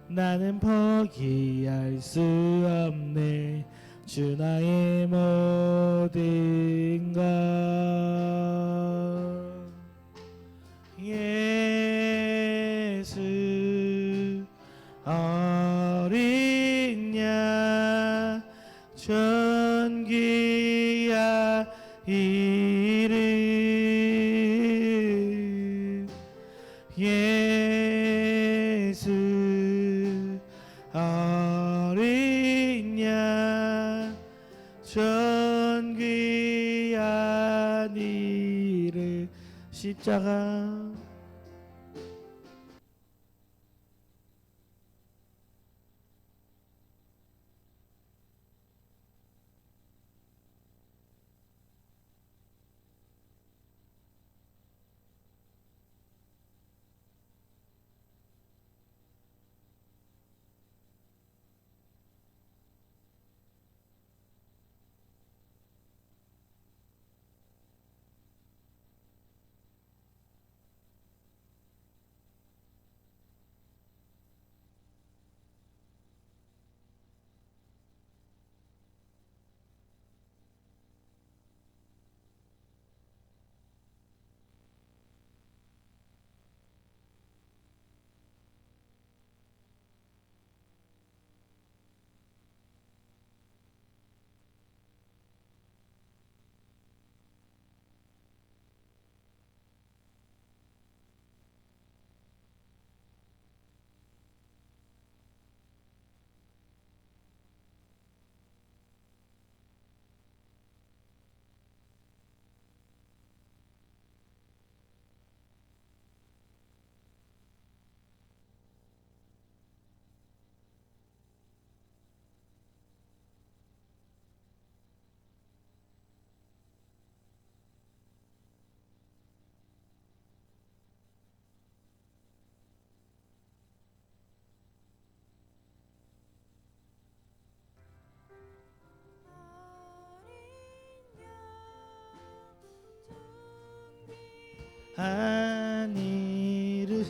나는 포기할 수 없네. 주 나의 모든 것. 예수 어린 양 존귀한 이름. 예수 어린 양 존귀한 이름. 십자가. 하늘은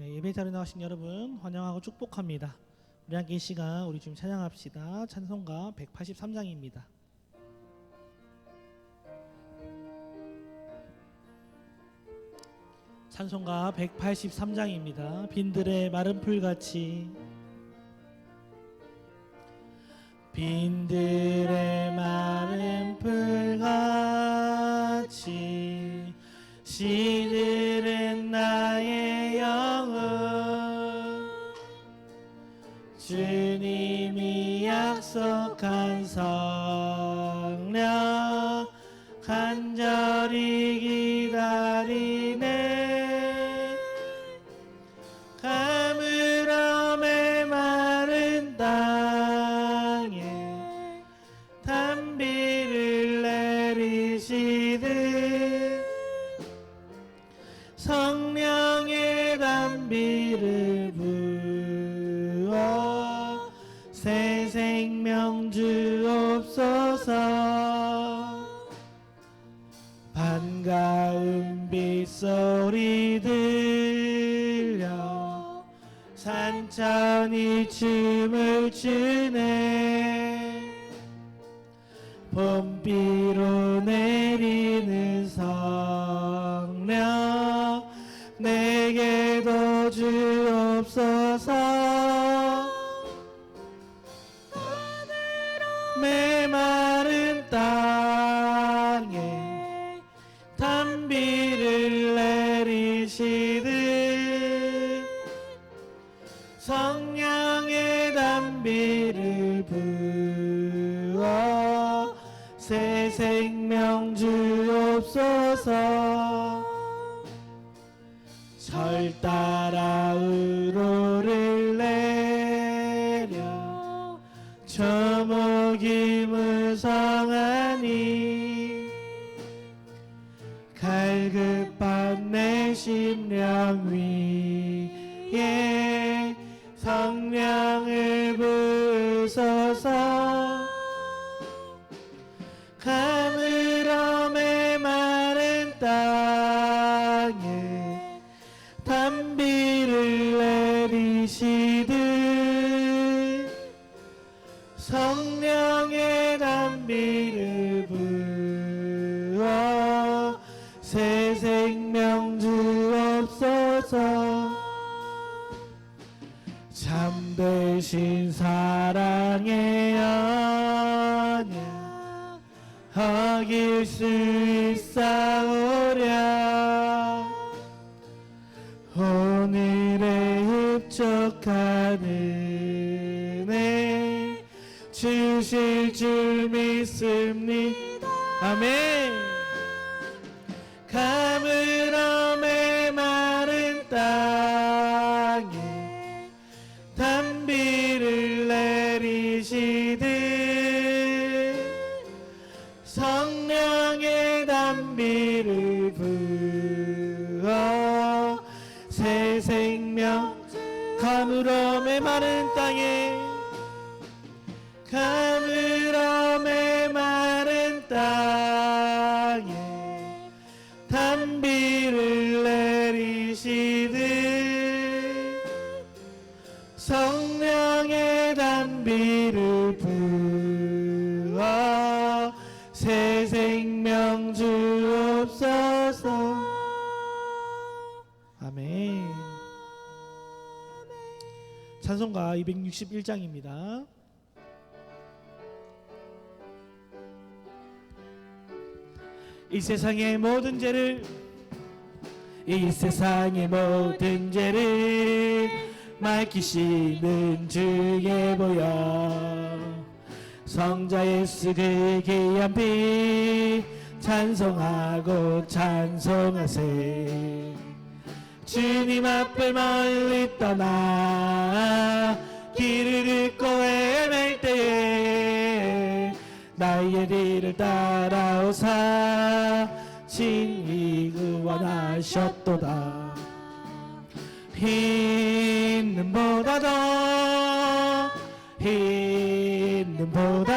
네, 예배 자리에 나오신 여러분 환영하고 축복합니다. 우리 함께 이 시간 우리 주님 찬양합시다. 찬송가 183장입니다. 찬송가 183장입니다. 빈들의 마른 풀같이 빈들의 마른 풀같이 시들은 나의 영혼 주님이 약속한 성령 간절히 기다리네 가물어 메마른 땅에 단비를 내리시듯 성령의 단비를 부어 새 생명 주옵소서 반가운 빗소리 들려 산천이 춤을 추네 봄비로 내리는 성령 내게도 주옵소서 메마른 땅에 단비를 내리시듯 성령의 단비를 부어 새 생명 주옵소서 절 따라 우로를 내려 저목이 무성하니 갈급한 내 심령 위에 성령을 부으소서 가물어 메마른 땅에 단비를 내리시듯 성령의 단비를 부어 새 생명 주옵소서 참되신 사랑의 언약 어길 수 있사오랴 오늘의 흡족한 은혜 주실 줄 믿습니다. 아멘. 가물어 메마른 땅에 단비를 내리시듯 성령의 단비를 부어 새 생명 가물어 메마른 땅에 가물어 메마른 땅에 단비를 내리시듯 성령의 단비를 부어 새 생명 주옵소서. 아멘. 찬송가 261장입니다. 이 세상의 모든 죄를 밝히시는 주의 보혈 성자 예수 그 귀한 피 찬송하고 찬송하세 주님 앞을 멀리 떠나 길을 잃고 헤맬 때에 나의 뒤를 따라오사 친히 구원하셨도다 흰 눈보다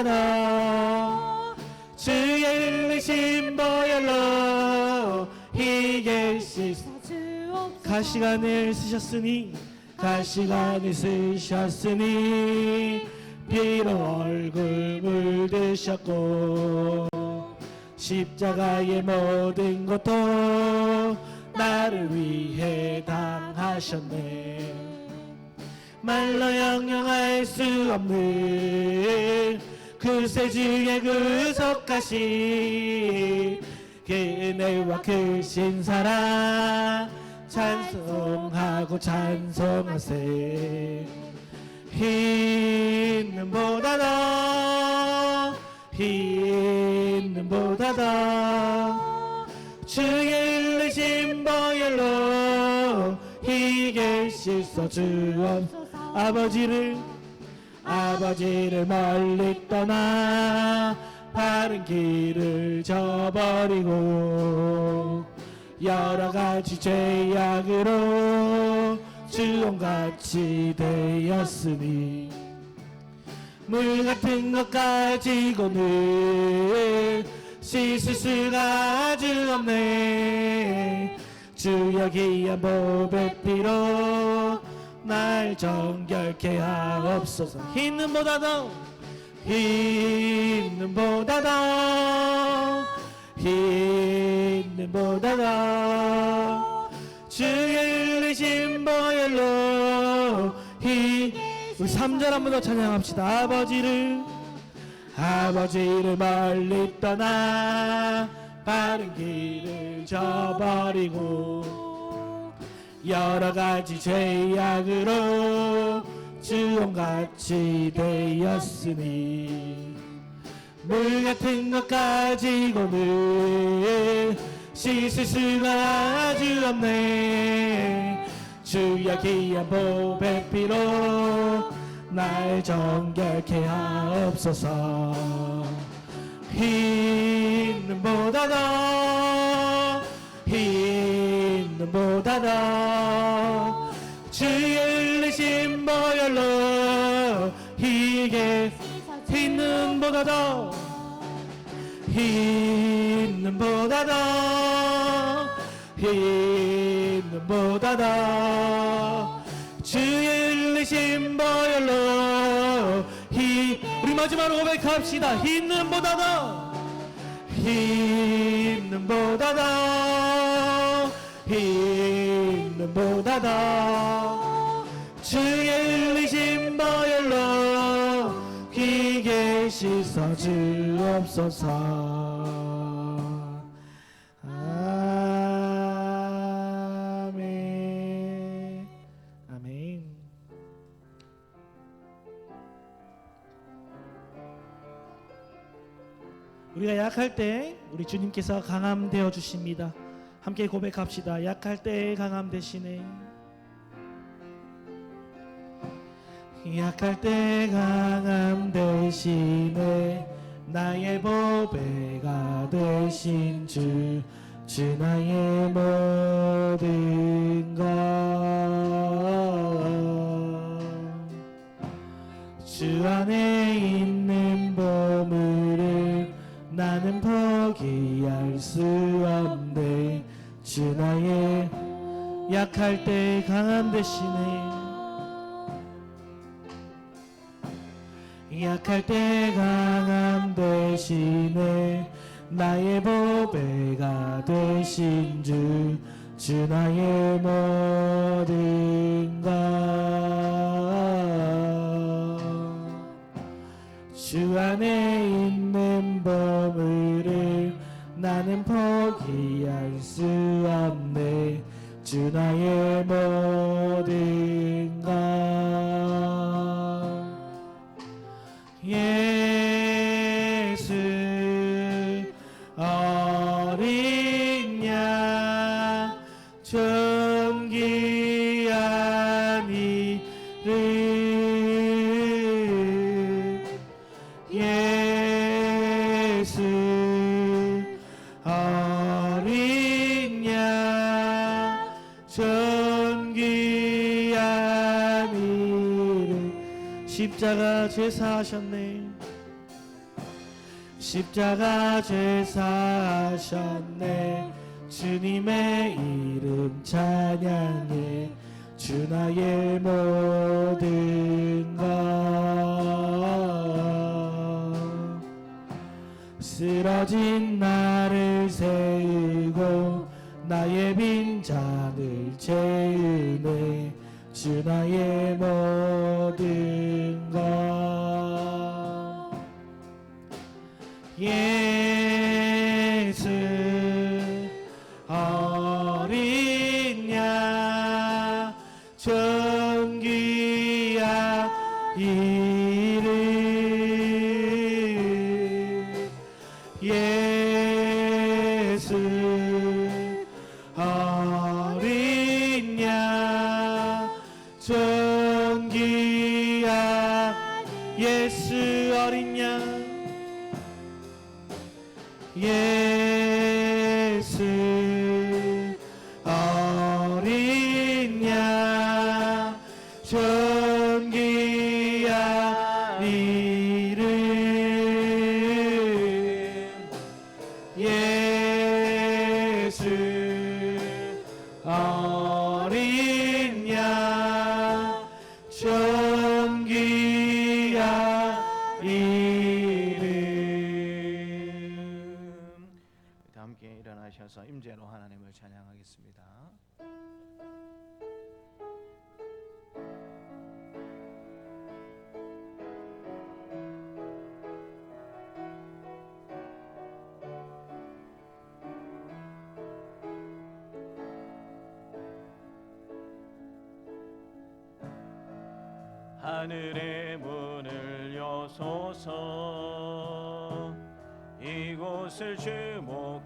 더 주의 흘리신 보혈로 희게 씻사 갈 시간을 쓰셨으니 피로 얼굴 물드셨고 십자가의 모든 것도 나를 위해 당하셨네. 말로 형용할 수 없는 그 세주의 구속하신 그 은혜와 크신 사랑 찬송하고 찬송하세. 흰 눈보다 더 주의 흘리신 보혈로 희게 씻어 주옵소서. 아버지를 멀리 떠나 바른 길을 저버리고 여러가지 죄악으로 주홍같이 되었으니 물같은 것 가지고는 씻을 수가 아주 없네. 주여 귀한 보배 피로 날 정결케 하옵소서. 흰 눈보다 더 주의 흘리신 보혈로 우리 3절 한 번 더 찬양합시다. 아버지를 멀리 떠나 바른 길을 저버리고 여러가지 죄악으로 주홍같이 되었으니 물같은 것 가지고는 씻을 수가 아주 없네. 주여 귀한 보배 피로 날 정결케 하옵소서. 흰 눈보다 더 주의 흘리신 보혈로 희게 흰 눈보다 더 주의 흘리신 보혈로 우리 마지막으로 고백합시다. 흰 눈보다 더 주의 흘리신 보혈로 귀게 씻어 주옵소서. 아멘. 아멘. 우리가 약할 때 우리 주님께서 강함 되어 주십니다. 함께 고백합시다. 약할 때 강함 되시네. 약할 때 강함 되시네. 나의 보배가 되신 주 나의 모든 것. 주 안에 있는 보물을 나는 포기할 수 없네. 주 나의 약할 때 강함 되시네. 약할 때 강함 되시네. 나의 보배가 되신 주 나의 모든 것. 주 안에 있는 보물을 나는 포기할 수 없네. 주 나의 모든 것. 예수 어린 양 존귀한 이름. 예수 어린 양 존귀한 이름. 십자가 제사하셨네. 십자가 제사하셨네. 주님의 이름 찬양해 주 나의 모든 것 쓰러진 나를 세우고 나의 빈잔을 채우네 주 나의 모든 것 예수 어린 양 존귀한 이름 예수 어린 양 존귀한 예수 어린 양 예수 어린 양 존귀한 이름 예수 어린 양 존귀한 이름 함께 일어나셔서 임재로 하나님을 찬양하겠습니다. 하늘의 문을 여소서 이곳을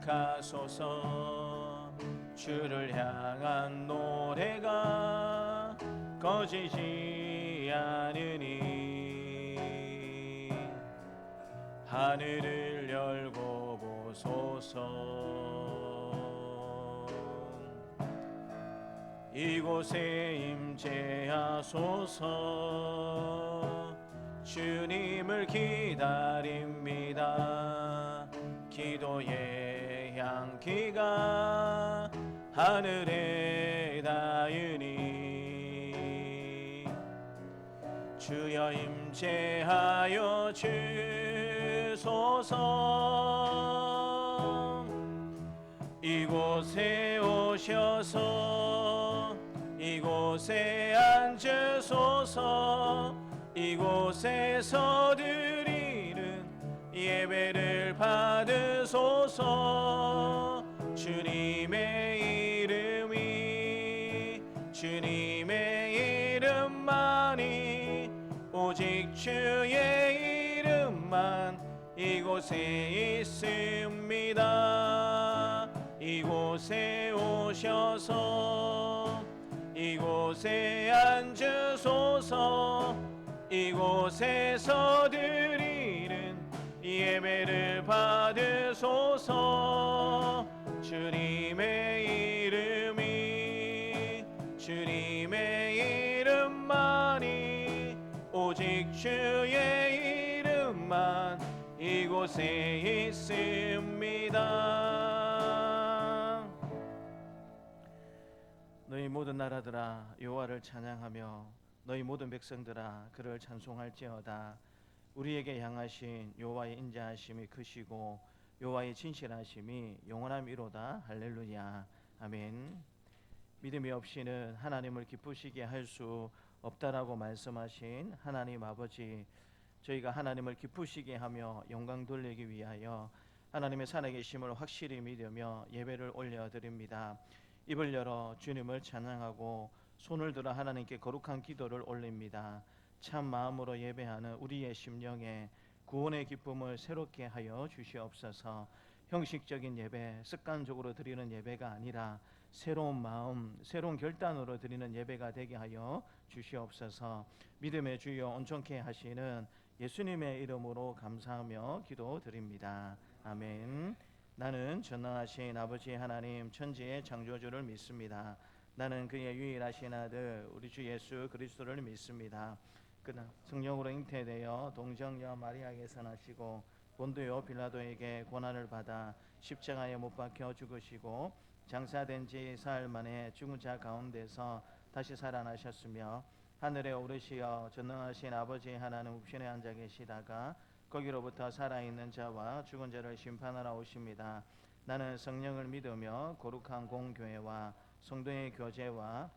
주목하소서 주를 향한 노래가 꺼지지 않으니 하늘을 열고 보소서 이곳에 임재하소서 주님을 기다립니다 기도의 향기가 하늘에 닿으니 주여 임재하여 주소서 이곳에 오셔서 이곳에 앉으소서 이곳에서 드리는 예배를 받으소서 주님의 이름만이 오직 주의 이름만 이곳에 있습니다 이곳에 오셔서 이곳에 앉으소서 이곳에서 드리는 예배를 받으소서 주님의 이름만이 오직 주의 이름만 이곳에 있습니다 너희 모든 나라들아 여호와를 찬양하며 너희 모든 백성들아 그를 찬송할지어다 우리에게 향하신 여호와의 인자하심이 크시고 여호와의 진실하심이 영원함이로다 할렐루야 아멘 믿음이 없이는 하나님을 기쁘시게 할 수 없다라고 말씀하신 하나님 아버지 저희가 하나님을 기쁘시게 하며 영광 돌리기 위하여 하나님의 살아계심을 확실히 믿으며 예배를 올려드립니다 입을 열어 주님을 찬양하고 손을 들어 하나님께 거룩한 기도를 올립니다 참 마음으로 예배하는 우리의 심령에 구원의 기쁨을 새롭게 하여 주시옵소서 형식적인 예배, 습관적으로 드리는 예배가 아니라 새로운 마음, 새로운 결단으로 드리는 예배가 되게 하여 주시옵소서 믿음의 주여 온전케 하시는 예수님의 이름으로 감사하며 기도드립니다 아멘 나는 전능하신 아버지 하나님 천지의 창조주를 믿습니다 나는 그의 유일하신 아들 우리 주 예수 그리스도를 믿습니다 그는 성령으로 잉태되어 동정녀 마리아에게서 나시고 본디오 빌라도에게 고난을 받아 십자가에 못 박혀 죽으시고 장사된 지 사흘 만에 죽은 자 가운데서 다시 살아나셨으며 하늘에 오르시어 전능하신 아버지 하나님 우편에 앉아 계시다가 거기로부터 살아있는 자와 죽은 자를 심판하러 오십니다. 나는 성령을 믿으며 거룩한 공교회와 성도의 교제와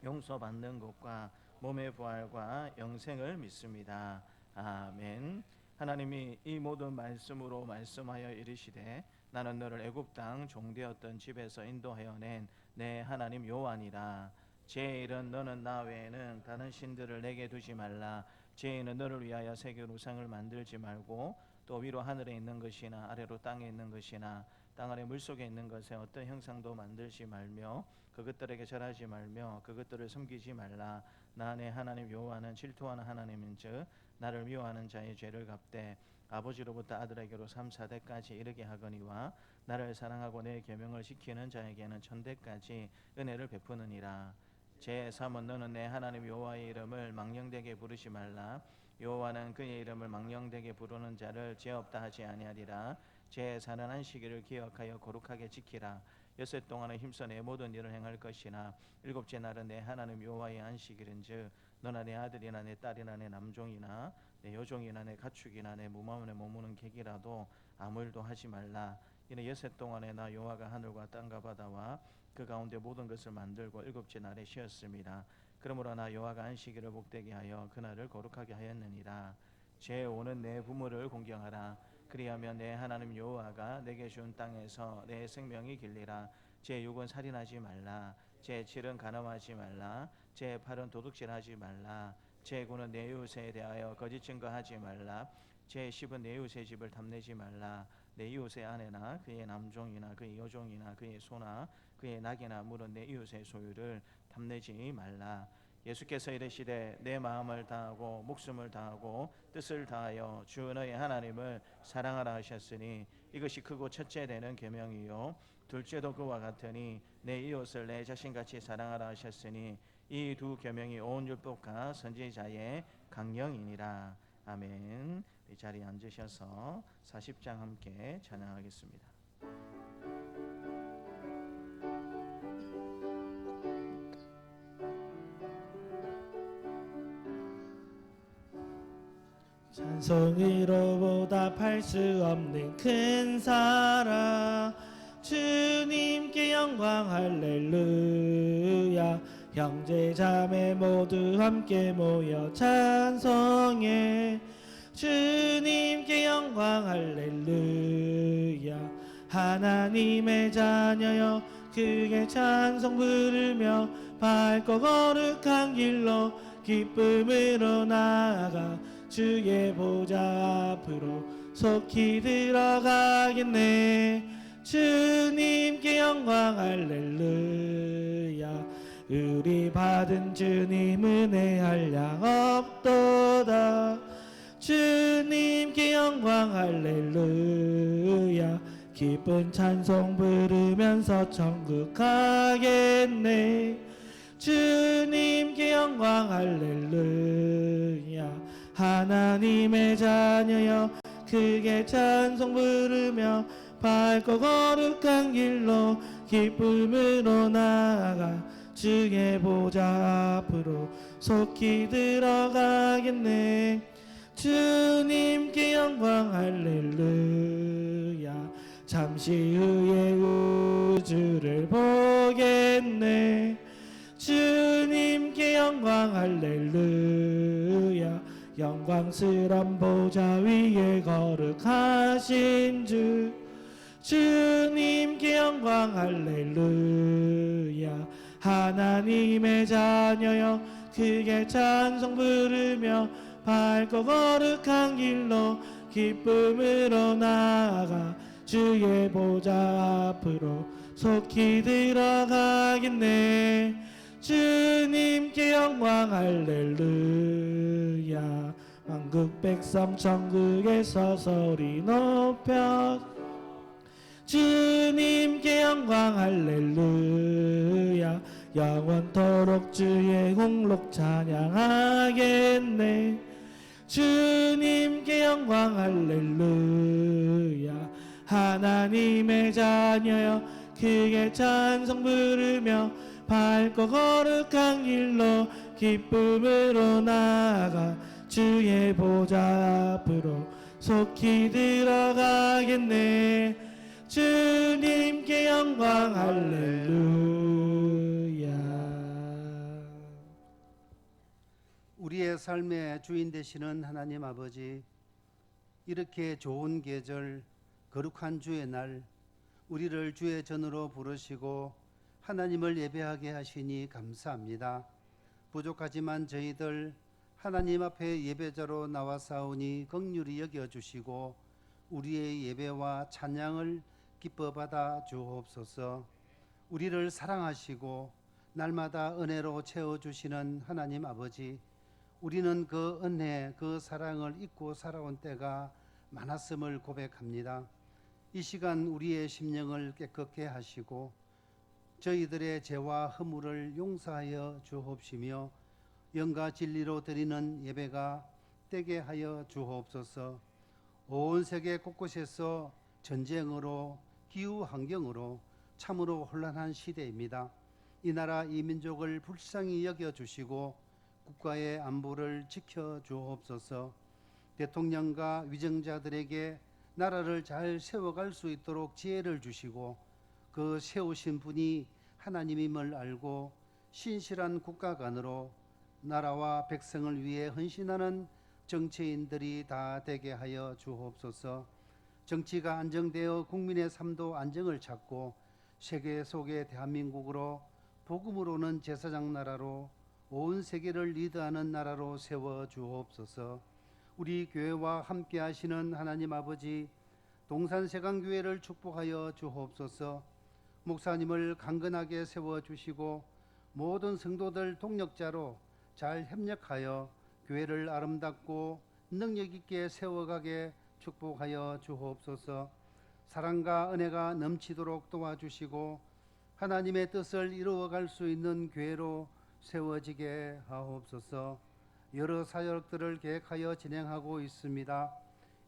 용서받는 것과 몸의 부활과 영생을 믿습니다. 아멘. 하나님이 이 모든 말씀으로 말씀하여 이르시되 나는 너를 애굽 땅 종되었던 집에서 인도하여 낸 내 하나님 여호와니라. 제1은 너는 나 외에는 다른 신들을 내게 두지 말라. 제2는 너를 위하여 새길 우상을 만들지 말고 또 위로 하늘에 있는 것이나 아래로 땅에 있는 것이나 땅 아래 물속에 있는 것에 어떤 형상도 만들지 말며 그것들에게 절하지 말며 그것들을 섬기지 말라. 나 내 하나님 여호와는 질투하는 하나님인즉 나를 미워하는 자의 죄를 갚되 아버지로부터 아들에게로 3, 4대까지 이르게 하거니와 나를 사랑하고 내 계명을 지키는 자에게는 천대까지 은혜를 베푸느니라. 제3은 너는 내 하나님 여호와의 이름을 망령되게 부르지 말라. 여호와는 그의 이름을 망령되게 부르는 자를 죄 없다 하지 아니하리라. 제4는 안식일을 기억하여 거룩하게 지키라. 여섯 동안은 힘써 내 모든 일을 행할 것이나 일곱째 날은 내 하나님 여호와의 안식일인즉 너나 내 아들이나 내 딸이나 내 남종이나 내 여종이나 내 가축이나 내 무마원에 머무는 객이라도 아무 일도 하지 말라. 이는 여섯 동안에 나 여호와가 하늘과 땅과 바다와 그 가운데 모든 것을 만들고 일곱째 날에 쉬었습니다. 그러므로 나 여호와가 안식일을 복되게 하여 그날을 거룩하게 하였느니라. 제5는 내 부모를 공경하라. 그리하면 내 하나님 여호와가 내게 준 땅에서 내 생명이 길리라. 제6은 살인하지 말라. 제7은 간음하지 말라. 제8은 도둑질하지 말라. 제9는 내 이웃에 대하여 거짓 증거하지 말라. 제10은 내 이웃의 집을 탐내지 말라. 내 이웃의 아내나 그의 남종이나 그의 여종이나 그의 소나 그의 낙이나 물은 내 이웃의 소유를 탐내지 말라. 예수께서 이르시되 내 마음을 다하고 목숨을 다하고 뜻을 다하여 주 너의 하나님을 사랑하라 하셨으니 이것이 크고 첫째 되는 계명이요 둘째도 그와 같으니 내 이웃을 내 자신같이 사랑하라 하셨으니 이 두 계명이 온 율법과 선지자의 강령이니라. 아멘. 이 자리에 앉으셔서 40장 함께 찬양하겠습니다. 찬송으로 보답할 수 없는 큰 사랑 주님께 영광 할렐루야. 형제 자매 모두 함께 모여 찬송해 주님께 영광 할렐루야. 하나님의 자녀여 크게 찬송 부르며 밝고 거룩한 길로 기쁨으로 나아가 주의 보좌 앞으로 속히 들어가겠네. 주님께 영광 할렐루야. 우리 받은 주님 은혜 한량 없도다. 주님께 영광 할렐루야. 기쁜 찬송 부르면서 천국 가겠네. 주님께 영광 할렐루야. 하나님의 자녀여 크게 찬송 부르며 밝고 거룩한 길로 기쁨으로 나아가 주의 보좌 앞으로 속히 들어가겠네. 주님께 영광 할렐루야. 잠시 후에 우주를 보겠네. 주님께 영광 할렐루야. 영광스런 보좌 위에 거룩하신 주 주님께 영광 할렐루야. 하나님의 자녀여 크게 찬송 부르며 밝고 거룩한 길로 기쁨으로 나아가 주의 보좌 앞으로 속히 들어가겠네. 주님께 영광 할렐루야. 만국 백성 천국에서 소리 높여 주님께 영광 할렐루야. 영원토록 주의 공록 찬양하겠네. 주님께 영광 할렐루야. 하나님의 자녀여 크게 찬송 부르며 밝고 거룩한 길로 기쁨으로 나아가 주의 보좌 앞으로 속히 들어가겠네. 주님께 영광 할렐루야. 우리의 삶의 주인 되시는 하나님 아버지, 이렇게 좋은 계절, 거룩한 주의 날 우리를 주의 전으로 부르시고 하나님을 예배하게 하시니 감사합니다. 부족하지만 저희들 하나님 앞에 예배자로 나와사오니 긍휼히 여겨주시고 우리의 예배와 찬양을 기뻐 받아 주옵소서. 우리를 사랑하시고 날마다 은혜로 채워주시는 하나님 아버지, 우리는 그 은혜, 그 사랑을 잊고 살아온 때가 많았음을 고백합니다. 이 시간 우리의 심령을 깨끗게 하시고 저희들의 죄와 허물을 용서하여 주옵시며 영과 진리로 드리는 예배가 되게 하여 주옵소서. 온 세계 곳곳에서 전쟁으로 기후 환경으로 참으로 혼란한 시대입니다. 이 나라 이 민족을 불쌍히 여겨주시고 국가의 안보를 지켜 주옵소서. 대통령과 위정자들에게 나라를 잘 세워갈 수 있도록 지혜를 주시고 그 세우신 분이 하나님임을 알고 신실한 국가 간으로 나라와 백성을 위해 헌신하는 정치인들이 다 되게 하여 주옵소서. 정치가 안정되어 국민의 삶도 안정을 찾고 세계 속의 대한민국으로 복음으로는 제사장 나라로 온 세계를 리드하는 나라로 세워 주옵소서. 우리 교회와 함께 하시는 하나님 아버지, 동산세강교회를 축복하여 주옵소서. 목사님을 강건하게 세워 주시고 모든 성도들 동력자로 잘 협력하여 교회를 아름답고 능력 있게 세워가게 축복하여 주옵소서. 사랑과 은혜가 넘치도록 도와주시고 하나님의 뜻을 이루어갈 수 있는 교회로 세워지게 하옵소서. 여러 사역들을 계획하여 진행하고 있습니다.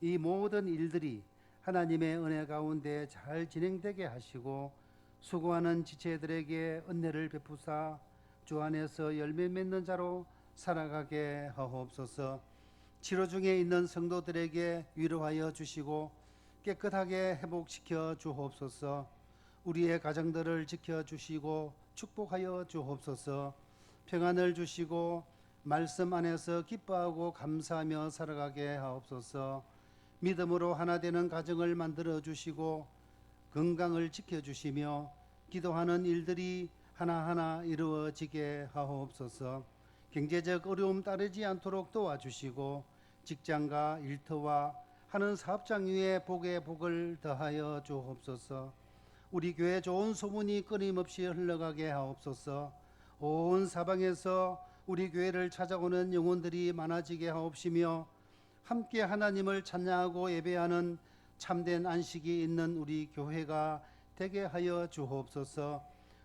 이 모든 일들이 하나님의 은혜 가운데 잘 진행되게 하시고 수고하는 지체들에게 은혜를 베푸사 주 안에서 열매 맺는 자로 살아가게 하옵소서. 치료 중에 있는 성도들에게 위로하여 주시고 깨끗하게 회복시켜 주옵소서. 우리의 가정들을 지켜주시고 축복하여 주옵소서. 평안을 주시고 말씀 안에서 기뻐하고 감사하며 살아가게 하옵소서. 믿음으로 하나 되는 가정을 만들어 주시고 건강을 지켜주시며 기도하는 일들이 하나하나 이루어지게 하옵소서. 경제적 어려움 따르지 않도록 도와주시고 직장과 일터와 하는 사업장 위에 복에 복을 더하여 주옵소서. 우리 교회 좋은 소문이 끊임없이 흘러가게 하옵소서. 온 사방에서 우리 교회를 찾아오는 영혼들이 많아지게 하옵시며 함께 하나님을 찬양하고 예배하는 참된 안식이 있는 우리 교회가 되게 하여 주옵소서.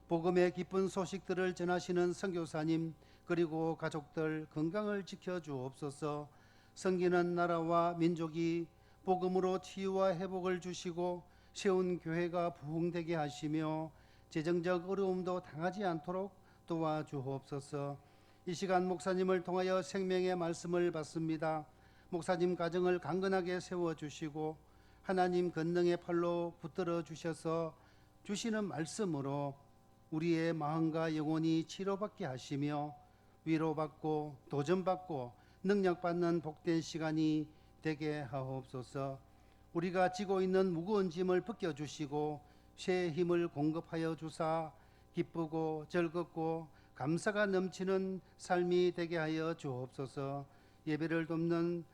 복음의 기쁜 소식들을 전하시는 선교사님 그리고 가족들 건강을 지켜 주옵소서. 섬기는 나라와 민족이 복음으로 치유와 회복을 주시고 세운 교회가 부흥되게 하시며 재정적 어려움도 당하지 않도록 도와주옵소서. 이 시간 목사님을 통하여 생명의 말씀을 받습니다. 목사님 가정을 강건하게 세워주시고 하나님 권능의 팔로 붙들어 주셔서 주시는 말씀으로 우리의 마음과 영혼이 치료받게 하시며 위로받고 도전받고 능력받는 복된 시간이 되게 하옵소서. 우리가 지고 있는 무거운 짐을 벗겨주시고 새 힘을 공급하여 주사 기쁘고 즐겁고 감사가 넘치는 삶이 되게 하여 주옵소서. 예배를 돕는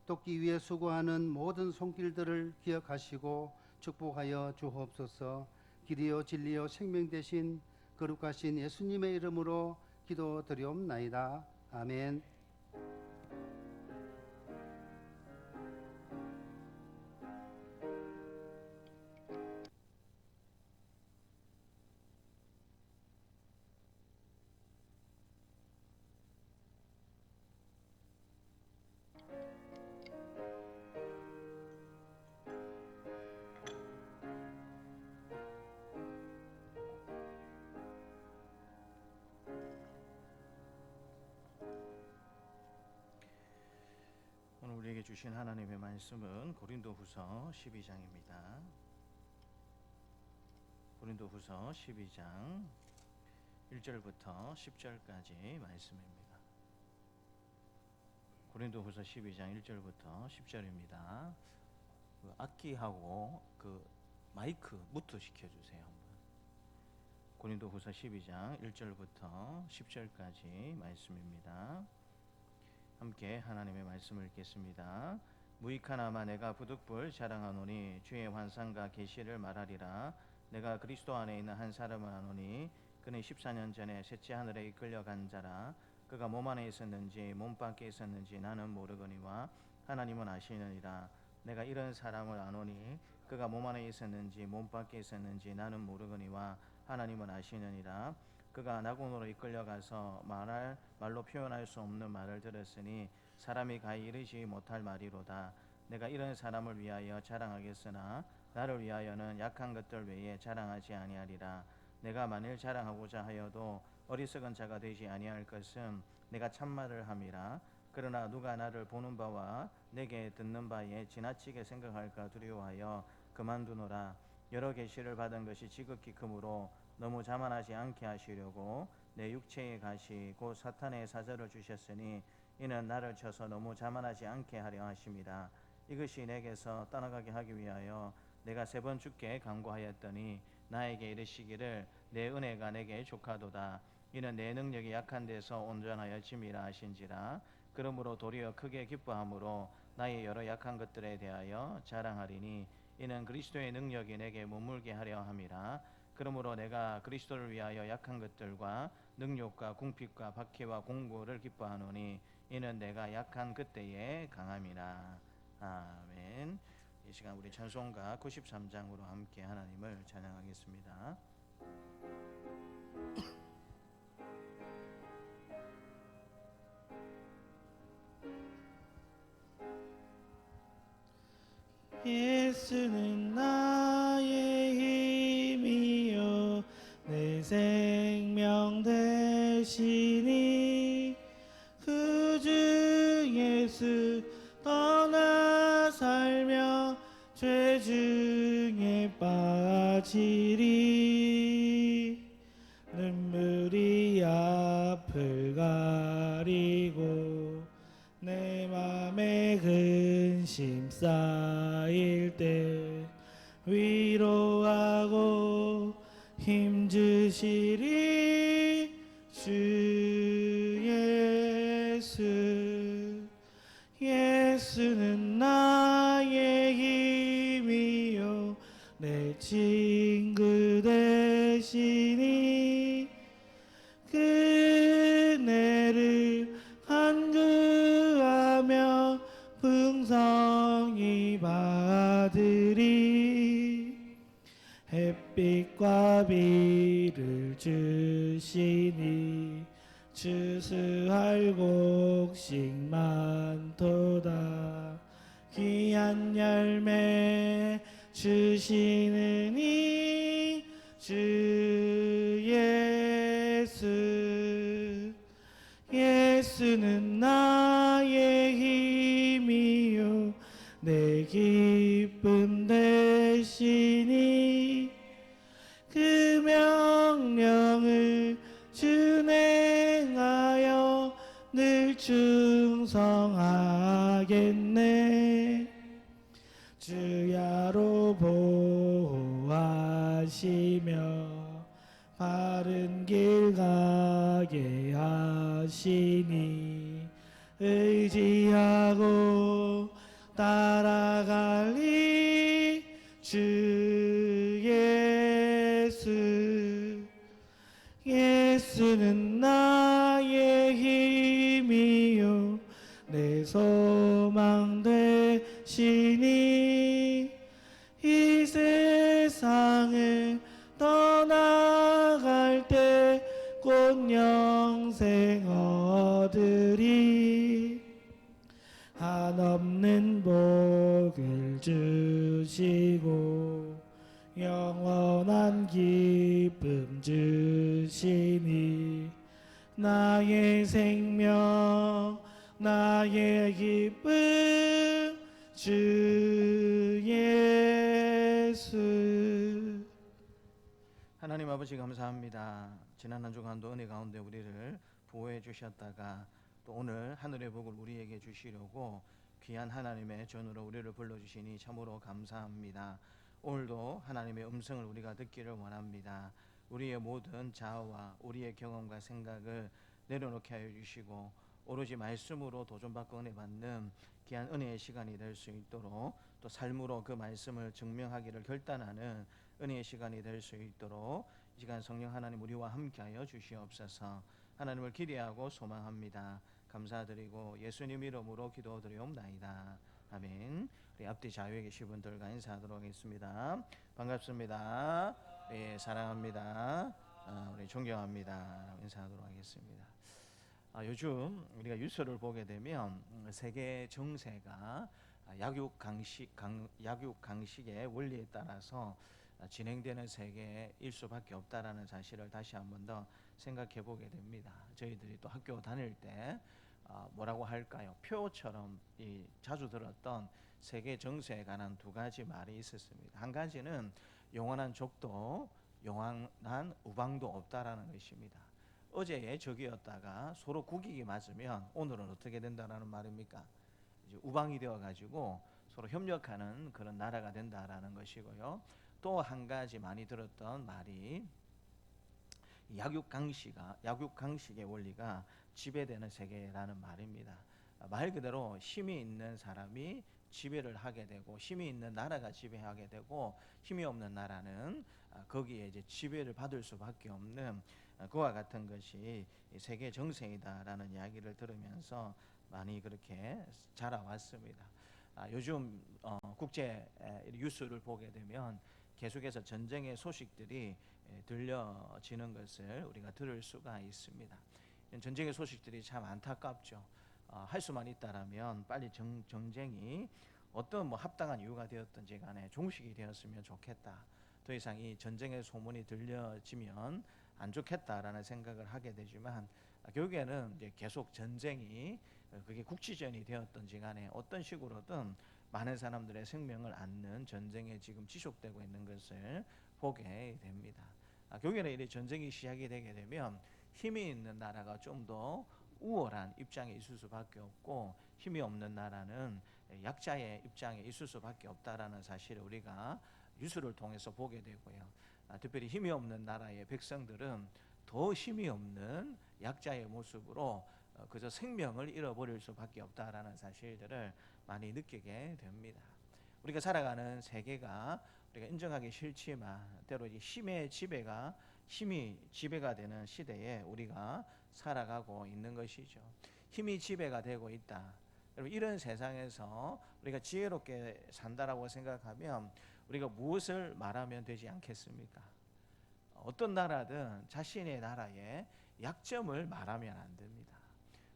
돕기 위해 수고하는 모든 손길들을 기억하시고 축복하여 주옵소서. 길이요 진리요 생명 되신 거룩하신 예수님의 이름으로 기도드리옵나이다. 아멘. 우리에게 주신 하나님의 말씀은 고린도후서 12장입니다. 고린도후서 12장 1절부터 10절까지 말씀입니다. 고린도후서 12장 1절부터 10절입니다. 그 악기하고 그 마이크 무트 시켜주세요. 고린도후서 12장 1절부터 10절까지 말씀입니다. 함께 하나님의 말씀을 읽겠습니다. 무익하나마 내가 부득불 자랑하노니 주의 환상과 계시를 말하리라. 내가 그리스도 안에 있는 한 사람을 아노니 그는 14년 전에 셋째 하늘에 이끌려간 자라. 그가 몸 안에 있었는지 몸 밖에 있었는지 나는 모르거니와 하나님은 아시느니라. 내가 이런 사람을 아노니 그가 몸 안에 있었는지 몸 밖에 있었는지 나는 모르거니와 하나님은 아시느니라. 그가 나곤으로 이끌려가서 말로 표현할 수 없는 말을 들었으니 사람이 가히 이르지 못할 말이로다. 내가 이런 사람을 위하여 자랑하겠으나 나를 위하여는 약한 것들 외에 자랑하지 아니하리라. 내가 만일 자랑하고자 하여도 어리석은 자가 되지 아니할 것은 내가 참말을 함이라. 그러나 누가 나를 보는 바와 내게 듣는 바에 지나치게 생각할까 두려워하여 그만두노라. 여러 계시를 받은 것이 지극히 크므로 너무 자만하지 않게 하시려고 내 육체의 가시 곧 사탄의 사자를 주셨으니 이는 나를 쳐서 너무 자만하지 않게 하려 하심이라. 이것이 내게서 떠나가게 하기 위하여 내가 3번 주께 간구하였더니 나에게 이르시기를 내 은혜가 내게 족하도다. 이는 내 능력이 약한 데서 온전하여짐이라 하신지라. 그러므로 도리어 크게 기뻐함으로 나의 여러 약한 것들에 대하여 자랑하리니 이는 그리스도의 능력이 내게 머물게 하려 함이라. 그러므로 내가 그리스도를 위하여 약한 것들과 능욕과 궁핍과 박해와 공고를 기뻐하노니 이는 내가 약한 그때에 강함이라. 아멘. 이 시간 우리 찬송가 93장으로 함께 하나님을 찬양하겠습니다. 예수는 나의 힘이요 내 생명 되시니 그 주 예수 떠나 살며 죄 중에 빠지리. 눈물이 앞을 가리고 내 맘에 근심 쌓일 때 위로하고 힘주시리 주 예수. 예수는 나의 힘이요 내 친구 되시니 그네를 간구하며 풍성히 받으리. 햇빛과 비를 주시니 추수할 곡식 많도다. 귀한 열매 주시느니 주 예수. 예수는 나의 힘이요 내 기쁨 되시니 그 명령을 준행하여 늘 충성하겠네. 주야로 보호하시며 바른 길 가게 하시니 의지하고 따라갈리 주 예수. 예수는 나의 힘이요 내 소망 되시니 이 세상을 떠나갈 때 곧 영생 얻으리. 한없는 복을 주시고 영원한 기쁨 주시니 나의 생명 나의 기쁨 주 예수. 하나님 아버지 감사합니다. 지난 한 주간도 은혜 가운데 우리를 보호해 주셨다가 또 오늘 하늘의 복을 우리에게 주시려고 귀한 하나님의 전으로 우리를 불러주시니 참으로 감사합니다. 오늘도 하나님의 음성을 우리가 듣기를 원합니다. 우리의 모든 자아와 우리의 경험과 생각을 내려놓게 하여 주시고 오로지 말씀으로 도전받고 은혜 받는 귀한 은혜의 시간이 될 수 있도록 또 삶으로 그 말씀을 증명하기를 결단하는 은혜의 시간이 될 수 있도록 이 시간 성령 하나님 우리와 함께하여 주시옵소서. 하나님을 기대하고 소망합니다. 감사드리고 예수님 이름으로 기도드리옵나이다. 아멘. 우리 앞뒤 자유에 계신 분들과 인사하도록 하겠습니다. 반갑습니다. 네, 사랑합니다. 우리 존경합니다. 인사하도록 하겠습니다. 요즘 우리가 뉴스를 보게 되면 세계 정세가 약육 강식의 원리에 따라서 진행되는 세계일 수밖에 없다라는 사실을 다시 한번 더 생각해 보게 됩니다. 저희들이 또 학교 다닐 때 뭐라고 할까요? 표처럼 자주 들었던 세계 정세에 관한 두 가지 말이 있었습니다. 한 가지는 영원한 적도 영원한 우방도 없다라는 것입니다. 어제의 적이었다가 서로 국익이 맞으면 오늘은 어떻게 된다라는 말입니까? 이제 우방이 되어 가지고 서로 협력하는 그런 나라가 된다라는 것이고요. 또 한 가지 많이 들었던 말이 약육강식의 원리가 지배되는 세계라는 말입니다. 말 그대로 힘이 있는 사람이 지배를 하게 되고 힘이 있는 나라가 지배하게 되고 힘이 없는 나라는 거기에 이제 지배를 받을 수밖에 없는 그와 같은 것이 세계 정세이다라는 이야기를 들으면서 많이 그렇게 자라왔습니다. 요즘 국제 뉴스를 보게 되면 계속해서 전쟁의 소식들이 들려지는 것을 우리가 들을 수가 있습니다. 전쟁의 소식들이 참 안타깝죠. 할 수만 있다라면 빨리 전쟁이 어떤 합당한 이유가 되었든지 간에 종식이 되었으면 좋겠다. 더 이상 이 전쟁의 소문이 들려지면 안 좋겠다라는 생각을 하게 되지만 결국에는 이제 계속 전쟁이 그게 국지전이 되었든지 간에 어떤 식으로든 많은 사람들의 생명을 앗는 전쟁에 지금 지속되고 있는 것을 보게 됩니다. 결국에는 이 전쟁이 시작이 되게 되면 힘이 있는 나라가 좀 더 우월한 입장에 있을 수밖에 없고 힘이 없는 나라는 약자의 입장에 있을 수밖에 없다라는 사실을 우리가 뉴스를 통해서 보게 되고요. 특별히 힘이 없는 나라의 백성들은 더 힘이 없는 약자의 모습으로 그저 생명을 잃어버릴 수밖에 없다라는 사실들을 많이 느끼게 됩니다. 우리가 살아가는 세계가 우리가 인정하기 싫지만 때로 힘이 지배가 되는 시대에 우리가 살아가고 있는 것이죠. 힘이 지배가 되고 있다. 여러분 이런 세상에서 우리가 지혜롭게 산다라고 생각하면 우리가 무엇을 말하면 되지 않겠습니까? 어떤 나라든 자신의 나라의 약점을 말하면 안 됩니다.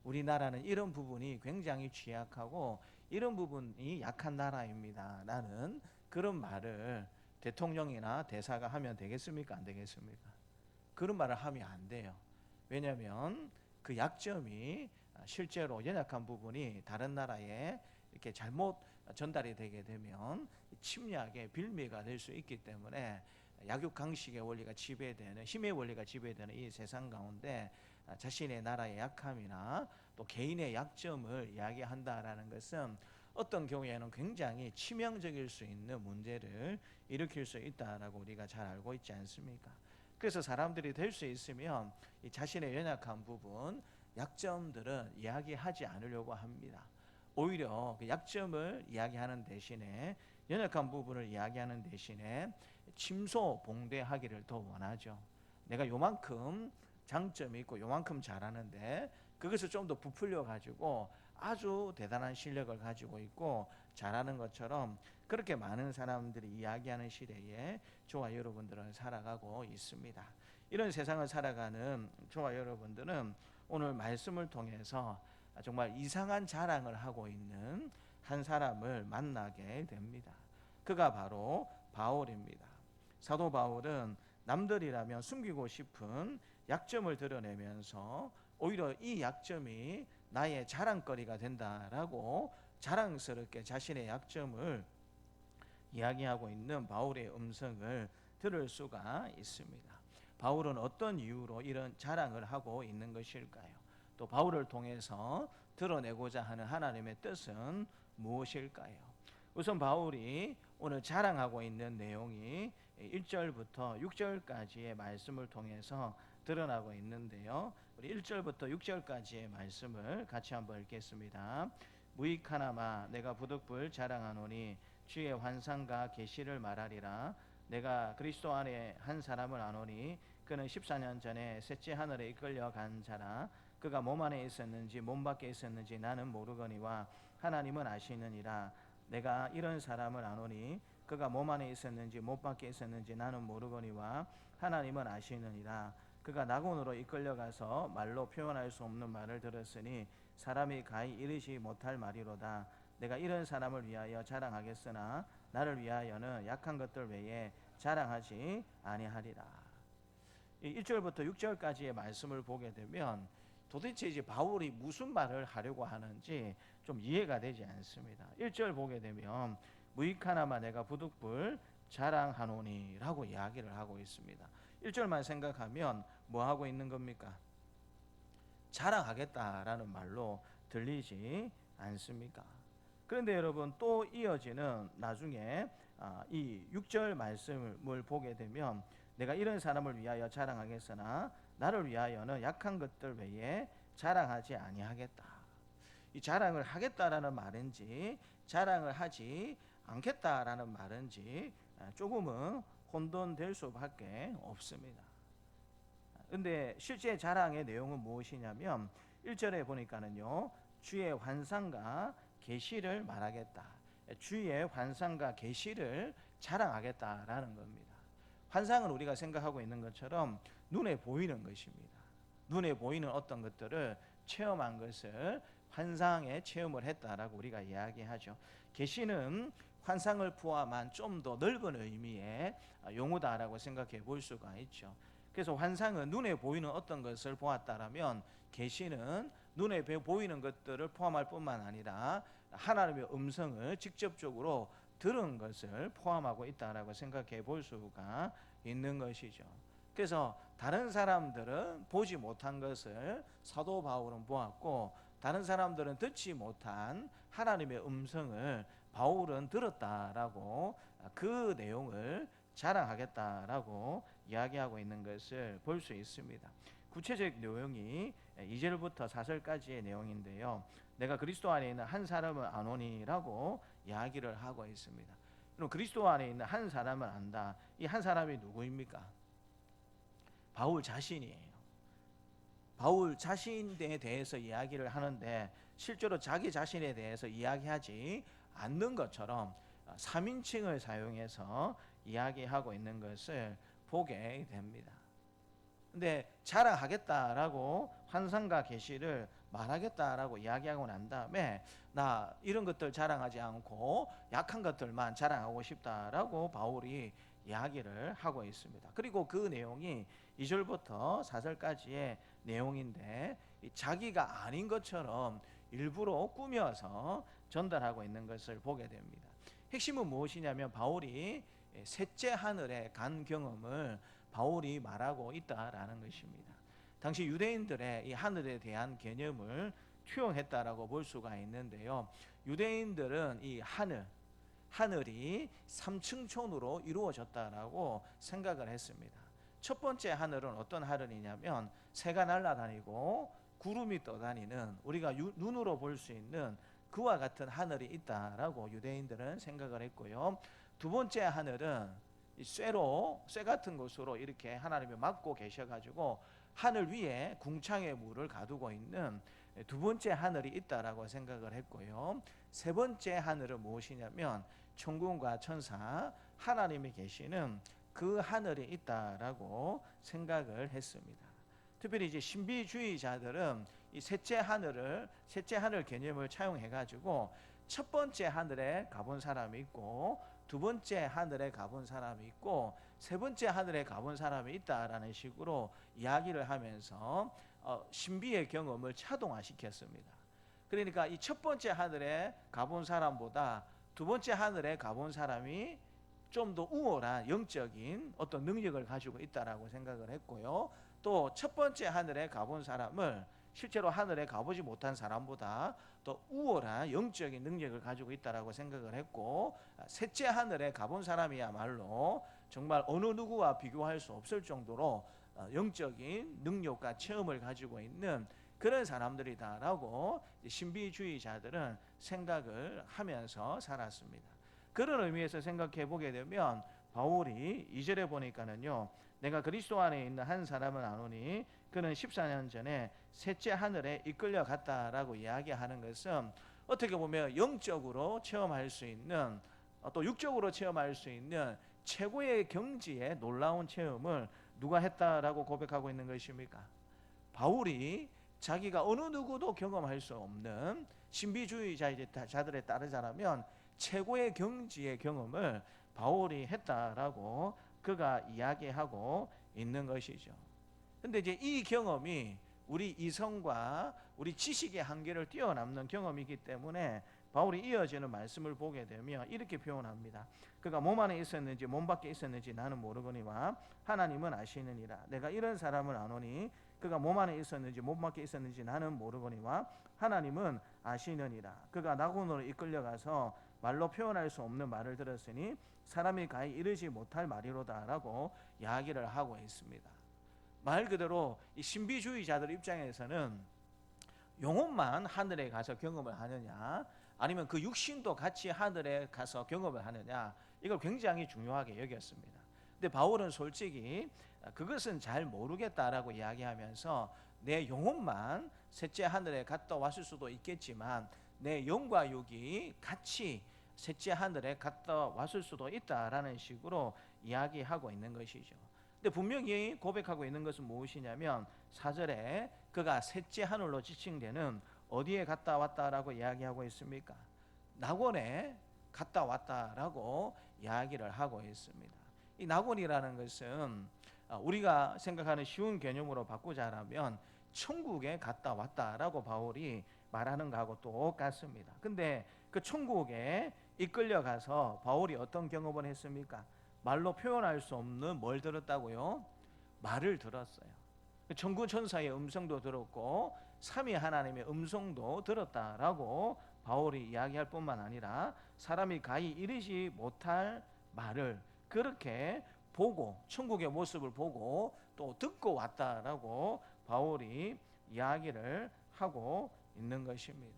우리나라는 이런 부분이 굉장히 취약하고 이런 부분이 약한 나라입니다. 라는 그런 말을 대통령이나 대사가 하면 되겠습니까? 안 되겠습니까? 그런 말을 하면 안 돼요. 왜냐하면 그 약점이 실제로 연약한 부분이 다른 나라에 이렇게 잘못 전달이 되게 되면 침략의 빌미가 될 수 있기 때문에 약육강식의 원리가 지배되는 힘의 원리가 지배되는 이 세상 가운데 자신의 나라의 약함이나 또 개인의 약점을 이야기한다라는 것은 어떤 경우에는 굉장히 치명적일 수 있는 문제를 일으킬 수 있다라고 우리가 잘 알고 있지 않습니까? 그래서 사람들이 될 수 있으면 이 자신의 연약한 부분, 약점들은 이야기하지 않으려고 합니다. 오히려 그 약점을 이야기하는 대신에 연약한 부분을 이야기하는 대신에 침소봉대하기를 더 원하죠. 내가 요만큼 장점이 있고 요만큼 잘하는데 그것을 좀 더 부풀려 가지고 아주 대단한 실력을 가지고 있고 잘하는 것처럼 그렇게 많은 사람들이 이야기하는 시대에 저와 여러분들은 살아가고 있습니다. 이런 세상을 살아가는 저와 여러분들은 오늘 말씀을 통해서 정말 이상한 자랑을 하고 있는 한 사람을 만나게 됩니다. 그가 바로 바울입니다. 사도 바울은 남들이라면 숨기고 싶은 약점을 드러내면서 오히려 이 약점이 나의 자랑거리가 된다라고 자랑스럽게 자신의 약점을 이야기하고 있는 바울의 음성을 들을 수가 있습니다. 바울은 어떤 이유로 이런 자랑을 하고 있는 것일까요? 또 바울을 통해서 드러내고자 하는 하나님의 뜻은 무엇일까요? 우선 바울이 오늘 자랑하고 있는 내용이 1절부터 6절까지의 말씀을 통해서 드러나고 있는데요. 우리 1절부터 6절까지의 말씀을 같이 한번 읽겠습니다. 무익하나마 내가 부득불 자랑하노니 주의 환상과 계시를 말하리라. 내가 그리스도 안에 한 사람을 아노니 그는 14년 전에 셋째 하늘에 이끌려 간 자라. 그가 몸 안에 있었는지 몸 밖에 있었는지 나는 모르거니와 하나님은 아시느니라. 내가 이런 사람을 아노니 그가 몸 안에 있었는지 몸 밖에 있었는지 나는 모르거니와 하나님은 아시느니라. 그가 낙원으로 이끌려가서 말로 표현할 수 없는 말을 들었으니 사람이 가히 이르지 못할 말이로다. 내가 이런 사람을 위하여 자랑하겠으나 나를 위하여는 약한 것들 외에 자랑하지 아니하리라. 1절부터 6절까지의 말씀을 보게 되면 도대체 이제 바울이 무슨 말을 하려고 하는지 좀 이해가 되지 않습니다. 1절 보게 되면 무익하나마 내가 부득불 자랑하노니 라고 이야기를 하고 있습니다. 1절만 생각하면 뭐 하고 있는 겁니까? 자랑하겠다라는 말로 들리지 않습니까? 그런데 여러분 또 이어지는 나중에 이 6절 말씀을 보게 되면 내가 이런 사람을 위하여 자랑하겠으나 나를 위하여는 약한 것들 외에 자랑하지 아니하겠다. 이 자랑을 하겠다라는 말인지 자랑을 하지 않겠다라는 말인지 조금은 혼돈될 수밖에 없습니다. 근데 실제 자랑의 내용은 무엇이냐면 1절에 보니까는요. 주의 환상과 계시를 말하겠다. 주의 환상과 계시를 자랑하겠다라는 겁니다. 환상은 우리가 생각하고 있는 것처럼 눈에 보이는 것입니다. 눈에 보이는 어떤 것들을 체험한 것을 환상에 체험을 했다라고 우리가 이야기하죠. 계시는 환상을 포함한 좀 더 넓은 의미의 용어다라고 생각해 볼 수가 있죠. 그래서 환상은 눈에 보이는 어떤 것을 보았다라면 계시는 눈에 보이는 것들을 포함할 뿐만 아니라 하나님의 음성을 직접적으로 들은 것을 포함하고 있다라고 생각해 볼 수가 있는 것이죠. 그래서 다른 사람들은 보지 못한 것을 사도 바울은 보았고 다른 사람들은 듣지 못한 하나님의 음성을 바울은 들었다라고 그 내용을 자랑하겠다라고 이야기하고 있는 것을 볼 수 있습니다. 구체적 내용이 2절부터 4절까지의 내용인데요. 내가 그리스도 안에 있는 한 사람을 아노니라고 이야기를 하고 있습니다. 그럼 그리스도 안에 있는 한 사람을 안다. 이 한 사람이 누구입니까? 바울 자신이에요. 바울 자신에 대해서 이야기를 하는데 실제로 자기 자신에 대해서 이야기하지 않는 것처럼 3인칭을 사용해서 이야기하고 있는 것을 보게 됩니다. 근데 자랑하겠다라고 환상과 계시를 말하겠다라고 이야기하고 난 다음에 나 이런 것들 자랑하지 않고 약한 것들만 자랑하고 싶다라고 바울이 이야기를 하고 있습니다. 그리고 그 내용이 2절부터 4절까지의 내용인데 자기가 아닌 것처럼 일부러 꾸며서 전달하고 있는 것을 보게 됩니다. 핵심은 무엇이냐면 바울이 셋째 하늘에 간 경험을 바울이 말하고 있다라는 것입니다. 당시 유대인들의 이 하늘에 대한 개념을 투영했다라고 볼 수가 있는데요. 유대인들은 이 하늘이 3층촌으로 이루어졌다라고 생각을 했습니다. 첫 번째 하늘은 어떤 하늘이냐면 새가 날아다니고 구름이 떠다니는 우리가 눈으로 볼 수 있는 그와 같은 하늘이 있다라고 유대인들은 생각을 했고요. 두 번째 하늘은 쇠 같은 것으로 이렇게 하나님이 막고 계셔가지고 하늘 위에 궁창의 물을 가두고 있는 두 번째 하늘이 있다라고 생각을 했고요. 세 번째 하늘은 무엇이냐면 천군과 천사 하나님이 계시는 그 하늘이 있다라고 생각을 했습니다. 특별히 이제 신비주의자들은 이 셋째 하늘 개념을 차용해가지고 첫 번째 하늘에 가본 사람이 있고 두 번째 하늘에 가본 사람이 있고 세 번째 하늘에 가본 사람이 있다라는 식으로 이야기를 하면서 신비의 경험을 차동화시켰습니다. 그러니까 이 첫 번째 하늘에 가본 사람보다 두 번째 하늘에 가본 사람이 좀 더 우월한 영적인 어떤 능력을 가지고 있다라고 생각을 했고요. 또 첫 번째 하늘에 가본 사람을 실제로 하늘에 가보지 못한 사람보다 더 우월한 영적인 능력을 가지고 있다라고 생각을 했고, 셋째 하늘에 가본 사람이야말로 정말 어느 누구와 비교할 수 없을 정도로 영적인 능력과 체험을 가지고 있는 그런 사람들이다라고 신비주의자들은 생각을 하면서 살았습니다. 그런 의미에서 생각해 보게 되면 바울이 2절에 보니까는요, 내가 그리스도 안에 있는 한 사람은 아노니 그는 14년 전에 셋째 하늘에 이끌려 갔다라고 이야기하는 것은 어떻게 보면 영적으로 체험할 수 있는, 또 육적으로 체험할 수 있는 최고의 경지의 놀라운 체험을 누가 했다라고 고백하고 있는 것입니까? 바울이 자기가 어느 누구도 경험할 수 없는 신비주의자들에 따르자면 최고의 경지의 경험을 바울이 했다라고 그가 이야기하고 있는 것이죠. 근데 이제 이 경험이 우리 이성과 우리 지식의 한계를 뛰어넘는 경험이기 때문에 바울이 이어지는 말씀을 보게 되면 이렇게 표현합니다. 그가 몸 안에 있었는지 몸 밖에 있었는지 나는 모르거니와 하나님은 아시느니라. 내가 이런 사람을 아노니 그가 몸 안에 있었는지 몸 밖에 있었는지 나는 모르거니와 하나님은 아시느니라. 그가 낙원으로 이끌려가서 말로 표현할 수 없는 말을 들었으니 사람이 가히 이르지 못할 말이로다라고 이야기를 하고 있습니다. 말 그대로 이 신비주의자들 입장에서는 영혼만 하늘에 가서 경험을 하느냐, 아니면 그 육신도 같이 하늘에 가서 경험을 하느냐, 이걸 굉장히 중요하게 여겼습니다. 근데 바울은 솔직히 그것은 잘 모르겠다라고 이야기하면서 내 영혼만 셋째 하늘에 갔다 왔을 수도 있겠지만 내 영과 육이 같이 셋째 하늘에 갔다 왔을 수도 있다라는 식으로 이야기하고 있는 것이죠. 근데 분명히 고백하고 있는 것은 무엇이냐면 4절에 그가 셋째 하늘로 지칭되는 어디에 갔다 왔다라고 이야기하고 있습니까? 낙원에 갔다 왔다라고 이야기를 하고 있습니다. 이 낙원이라는 것은 우리가 생각하는 쉬운 개념으로 바꾸자면 천국에 갔다 왔다라고 바울이 말하는 것하고 똑같습니다. 근데 그 천국에 이끌려가서 바울이 어떤 경험을 했습니까? 말로 표현할 수 없는 뭘 들었다고요? 말을 들었어요. 천군 천사의 음성도 들었고 삼위 하나님의 음성도 들었다라고 바울이 이야기할 뿐만 아니라 사람이 가히 이르지 못할 말을 그렇게 보고 천국의 모습을 보고 또 듣고 왔다라고 바울이 이야기를 하고 있는 것입니다.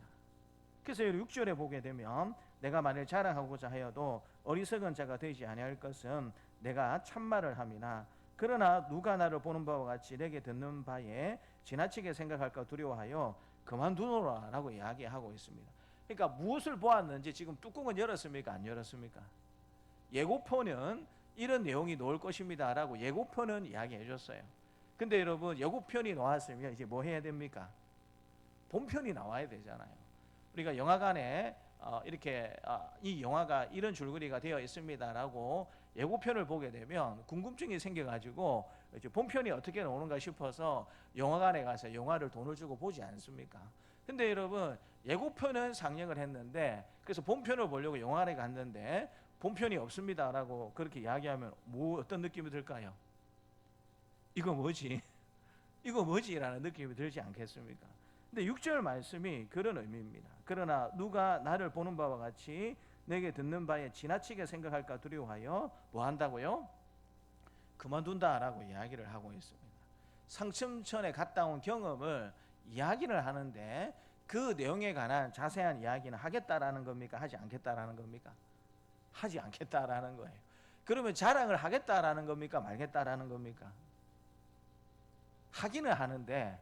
그래서 6절에 보게 되면 내가 만일 자랑하고자 하여도 어리석은 자가 되지 아니할 것은 내가 참말을 함이나 그러나 누가 나를 보는 바와 같이 내게 듣는 바에 지나치게 생각할까 두려워하여 그만두노라 라고 이야기하고 있습니다. 그러니까 무엇을 보았는지 지금 뚜껑은 열었습니까? 안 열었습니까? 예고편은 이런 내용이 나올 것입니다 라고 예고편은 이야기해 줬어요. 근데 여러분 예고편이 나왔으면 이제 뭐 해야 됩니까? 본편이 나와야 되잖아요. 우리가 영화관에 이렇게 이 영화가 이런 줄거리가 되어 있습니다라고 예고편을 보게 되면 궁금증이 생겨가지고 이제 본편이 어떻게 나오는가 싶어서 영화관에 가서 영화를 돈을 주고 보지 않습니까? 근데 여러분 예고편은 상영을 했는데 그래서 본편을 보려고 영화관에 갔는데 본편이 없습니다라고 그렇게 이야기하면 어떤 느낌이 들까요? 이거 뭐지? 이거 뭐지? 라는 느낌이 들지 않겠습니까? 근데 6절 말씀이 그런 의미입니다. 그러나 누가 나를 보는 바와 같이 내게 듣는 바에 지나치게 생각할까 두려워하여 뭐 한다고요? 그만둔다라고 이야기를 하고 있습니다. 상층천에 갔다 온 경험을 이야기를 하는데 그 내용에 관한 자세한 이야기는 하겠다라는 겁니까? 하지 않겠다라는 겁니까? 하지 않겠다라는 거예요. 그러면 자랑을 하겠다라는 겁니까? 말겠다라는 겁니까? 하기는 하는데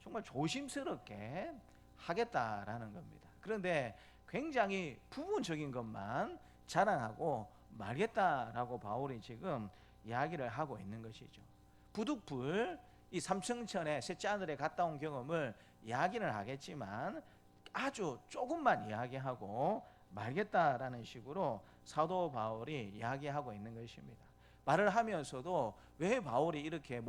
정말 조심스럽게 하겠다라는 겁니다. 그런데 굉장히 부분적인 것만 자랑하고 말겠다라고 바울이 지금 이야기를 하고 있는 것이죠. 부득불 이 삼층천에 셋째 하늘에 갔다 온 경험을 이야기는 하겠지만 아주 조금만 이야기하고 말겠다라는 식으로 사도 바울이 이야기하고 있는 것입니다. 말을 하면서도 왜 바울이 이렇게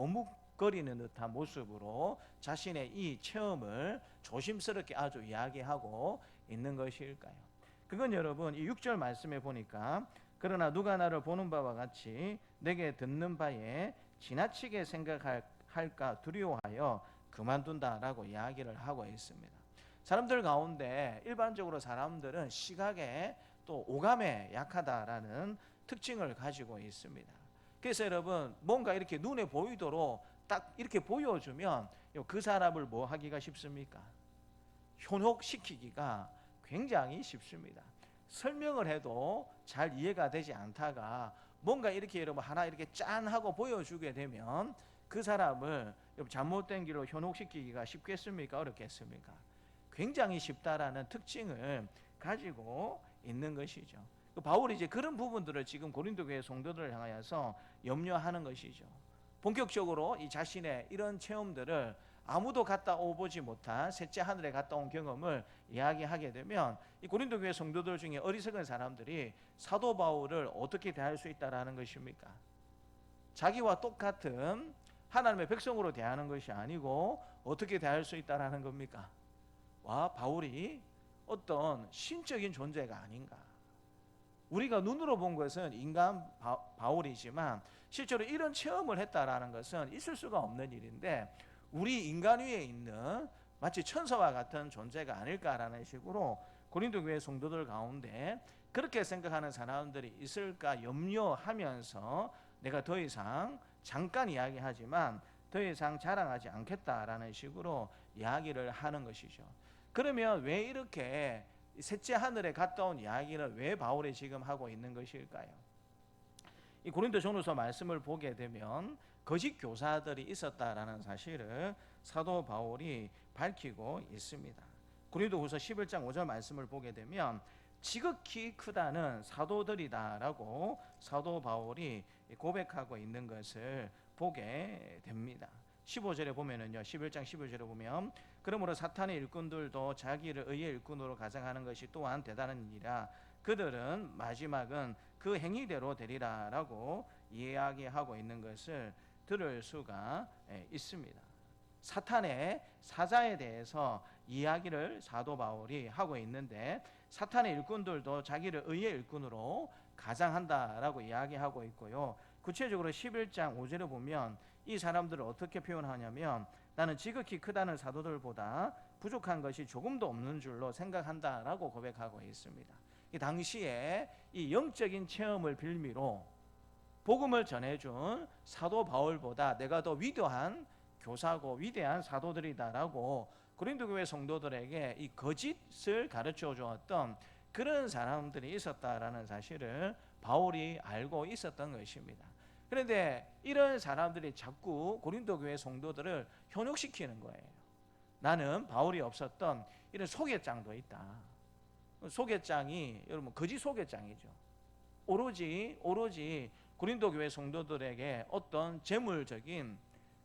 거리는 듯한 모습으로 자신의 이 체험을 조심스럽게 아주 이야기하고 있는 것일까요? 그건 여러분 이 6절 말씀에 보니까 그러나 누가 나를 보는 바와 같이 내게 듣는 바에 지나치게 생각할까 두려워하여 그만둔다라고 이야기를 하고 있습니다. 사람들 가운데 일반적으로 사람들은 시각에 또 오감에 약하다라는 특징을 가지고 있습니다. 그래서 여러분 뭔가 이렇게 눈에 보이도록 딱 이렇게 보여주면 그 사람을 뭐 하기가 쉽습니까? 현혹시키기가 굉장히 쉽습니다. 설명을 해도 잘 이해가 되지 않다가 뭔가 이렇게 여러분 하나 이렇게 짠 하고 보여주게 되면 그 사람을 잘못된 길로 현혹시키기가 쉽겠습니까? 어렵겠습니까? 굉장히 쉽다라는 특징을 가지고 있는 것이죠. 바울이 이제 그런 부분들을 지금 고린도 교회 성도들을 향하여서 염려하는 것이죠. 본격적으로 이 자신의 이런 체험들을 아무도 갔다 오보지 못한 셋째 하늘에 갔다 온 경험을 이야기하게 되면 이 고린도 교회 성도들 중에 어리석은 사람들이 사도 바울을 어떻게 대할 수 있다라는 것입니까? 자기와 똑같은 하나님의 백성으로 대하는 것이 아니고 어떻게 대할 수 있다라는 겁니까? 와, 바울이 어떤 신적인 존재가 아닌가. 우리가 눈으로 본 것은 인간 바울이지만 실제로 이런 체험을 했다라는 것은 있을 수가 없는 일인데 우리 인간 위에 있는 마치 천사와 같은 존재가 아닐까라는 식으로 고린도 교회 성도들 가운데 그렇게 생각하는 사람들이 있을까 염려하면서 내가 더 이상 잠깐 이야기하지만 더 이상 자랑하지 않겠다라는 식으로 이야기를 하는 것이죠. 그러면 왜 이렇게 셋째 하늘에 갔다 온 이야기를 왜 바울이 지금 하고 있는 것일까요? 이 고린도 전후서 말씀을 보게 되면 거짓 교사들이 있었다라는 사실을 사도 바울이 밝히고 있습니다. 고린도후서 11장 5절 말씀을 보게 되면 지극히 크다는 사도들이다라고 사도 바울이 고백하고 있는 것을 보게 됩니다. 15절에 보면은요, 11장 15절에 보면 그러므로 사탄의 일꾼들도 자기를 의의 일꾼으로 가장하는 것이 또한 대단한 일이라 그들은 마지막은 그 행위대로 되리라라고 이야기하고 있는 것을 들을 수가 있습니다. 사탄의 사자에 대해서 이야기를 사도 바울이 하고 있는데 사탄의 일꾼들도 자기를 의의 일꾼으로 가장한다라고 이야기하고 있고요. 구체적으로 11장 5절에 보면 이 사람들을 어떻게 표현하냐면 나는 지극히 크다는 사도들보다 부족한 것이 조금도 없는 줄로 생각한다라고 고백하고 있습니다. 이 당시에 이 영적인 체험을 빌미로 복음을 전해준 사도 바울보다 내가 더 위대한 교사고 위대한 사도들이다라고 고린도 교회 성도들에게 이 거짓을 가르쳐 주었던 그런 사람들이 있었다라는 사실을 바울이 알고 있었던 것입니다. 그런데 이런 사람들이 자꾸 고린도 교회 성도들을 현혹시키는 거예요. 나는 바울이 없었던 이런 소개장도 있다. 소개장이 여러분 거짓 소개장이죠. 오로지 고린도 교회 성도들에게 어떤 재물적인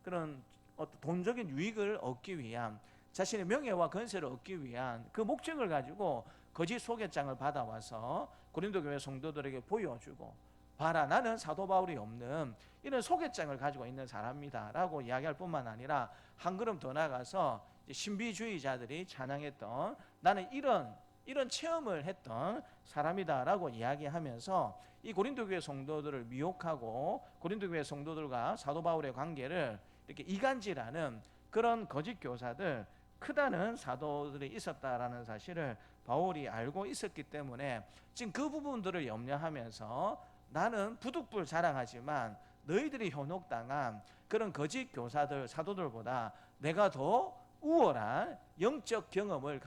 그런 어떤 돈적인 유익을 얻기 위한 자신의 명예와 건세를 얻기 위한 그 목적을 가지고 거짓 소개장을 받아와서 고린도 교회 성도들에게 보여주고 봐라 나는 사도 바울이 없는 이런 소개장을 가지고 있는 사람이다 라고 이야기할 뿐만 아니라 한 걸음 더 나가서 신비주의자들이 찬양했던 나는 이런 체험을 했던 사람이다 라고 이야기하면서 이 고린도 교회 성도들을 미혹하고 고린도 교회 성도들과 사도 바울의 관계를 이렇게 이간질하는 그런 거짓 교사들 크다는 사도들이 있었다라는 사실을 바울이 알고 있었기 때문에 지금 그 부분들을 염려하면서 나는 부득불 자랑하지만 너희들이 현혹당한 그런 거짓 교사들 사도들보다 내가 더 우월한 영적 경험을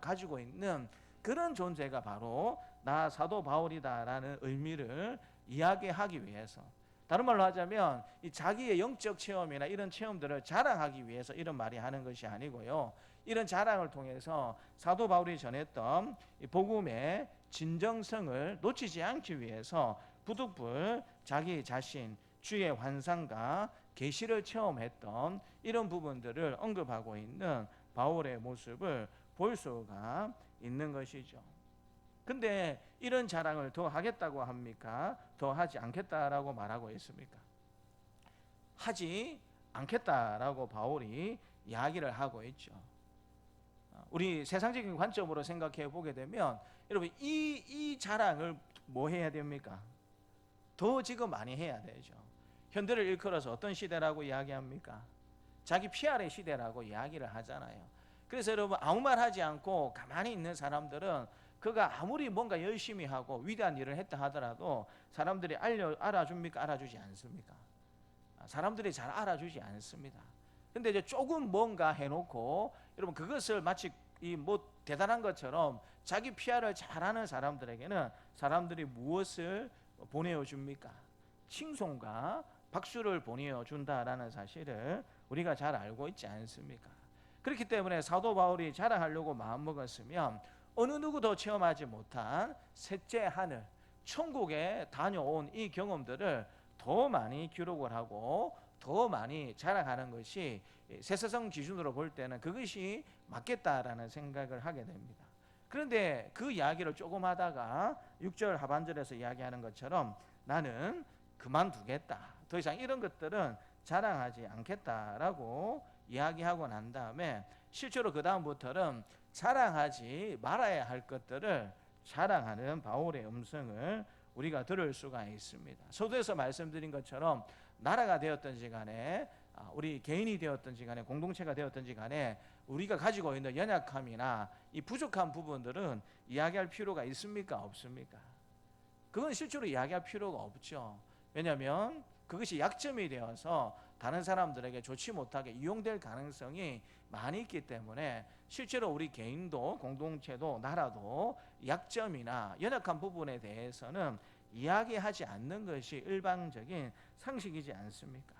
가지고 있는 그런 존재가 바로 나 사도 바울이다라는 의미를 이야기하기 위해서 다른 말로 하자면 이 자기의 영적 체험이나 이런 체험들을 자랑하기 위해서 이런 말이 하는 것이 아니고요. 이런 자랑을 통해서 사도 바울이 전했던 이 복음의 진정성을 놓치지 않기 위해서 부득불 자기 자신 주의 환상과 계시를 체험했던 이런 부분들을 언급하고 있는 바울의 모습을 볼 수가 있는 것이죠. 근데 이런 자랑을 더 하겠다고 합니까? 더 하지 않겠다라고 말하고 있습니까? 하지 않겠다라고 바울이 이야기를 하고 있죠. 우리 세상적인 관점으로 생각해 보게 되면 여러분 이 자랑을 뭐 해야 됩니까? 더 지금 많이 해야 되죠. 현대를 일컬어서 어떤 시대라고 이야기합니까? 자기 PR의 시대라고 이야기를 하잖아요. 그래서 여러분 아무 말 하지 않고 가만히 있는 사람들은 그가 아무리 뭔가 열심히 하고 위대한 일을 했다 하더라도 사람들이 알아줍니까? 알아주지 않습니까? 사람들이 잘 알아주지 않습니다. 근데 이제 조금 뭔가 해놓고 여러분 그것을 마치 이 뭐 대단한 것처럼 자기 PR을 잘하는 사람들에게는 사람들이 무엇을 보내어 줍니까? 칭송과 박수를 보내어 준다라는 사실을 우리가 잘 알고 있지 않습니까? 그렇기 때문에 사도 바울이 자랑하려고 마음먹었으면 어느 누구도 체험하지 못한 셋째 하늘, 천국에 다녀온 이 경험들을 더 많이 기록을 하고 더 많이 자랑하는 것이 세세성 기준으로 볼 때는 그것이 맞겠다라는 생각을 하게 됩니다. 그런데 그 이야기를 조금 하다가 6절 하반절에서 이야기하는 것처럼 나는 그만두겠다, 더 이상 이런 것들은 자랑하지 않겠다라고 이야기하고 난 다음에 실제로 그 다음부터는 자랑하지 말아야 할 것들을 자랑하는 바울의 음성을 우리가 들을 수가 있습니다. 서두에서 말씀드린 것처럼 나라가 되었든지 간에 우리 개인이 되었든지 간에 공동체가 되었든지 간에 우리가 가지고 있는 연약함이나 이 부족한 부분들은 이야기할 필요가 있습니까? 없습니까? 그건 실제로 이야기할 필요가 없죠. 왜냐하면 그것이 약점이 되어서 다른 사람들에게 좋지 못하게 이용될 가능성이 많이 있기 때문에 실제로 우리 개인도 공동체도 나라도 약점이나 연약한 부분에 대해서는 이야기하지 않는 것이 일반적인 상식이지 않습니까?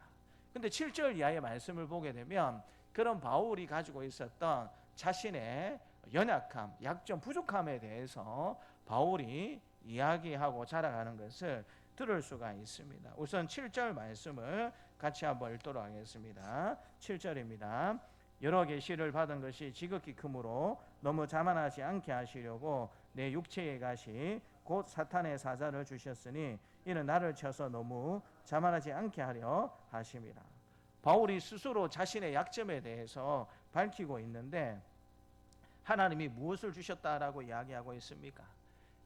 근데 7절 이하의 말씀을 보게 되면 그런 바울이 가지고 있었던 자신의 연약함, 약점, 부족함에 대해서 바울이 이야기하고 자랑하는 것을 들을 수가 있습니다. 우선 7절 말씀을 같이 한번 읽도록 하겠습니다. 7절입니다. 여러 계시를 받은 것이 지극히 크므로 너무 자만하지 않게 하시려고 내 육체의 가시 곧 사탄의 사자를 주셨으니 이는 나를 쳐서 너무 자만하지 않게 하려 하심이라. 바울이 스스로 자신의 약점에 대해서 밝히고 있는데 하나님이 무엇을 주셨다라고 이야기하고 있습니까?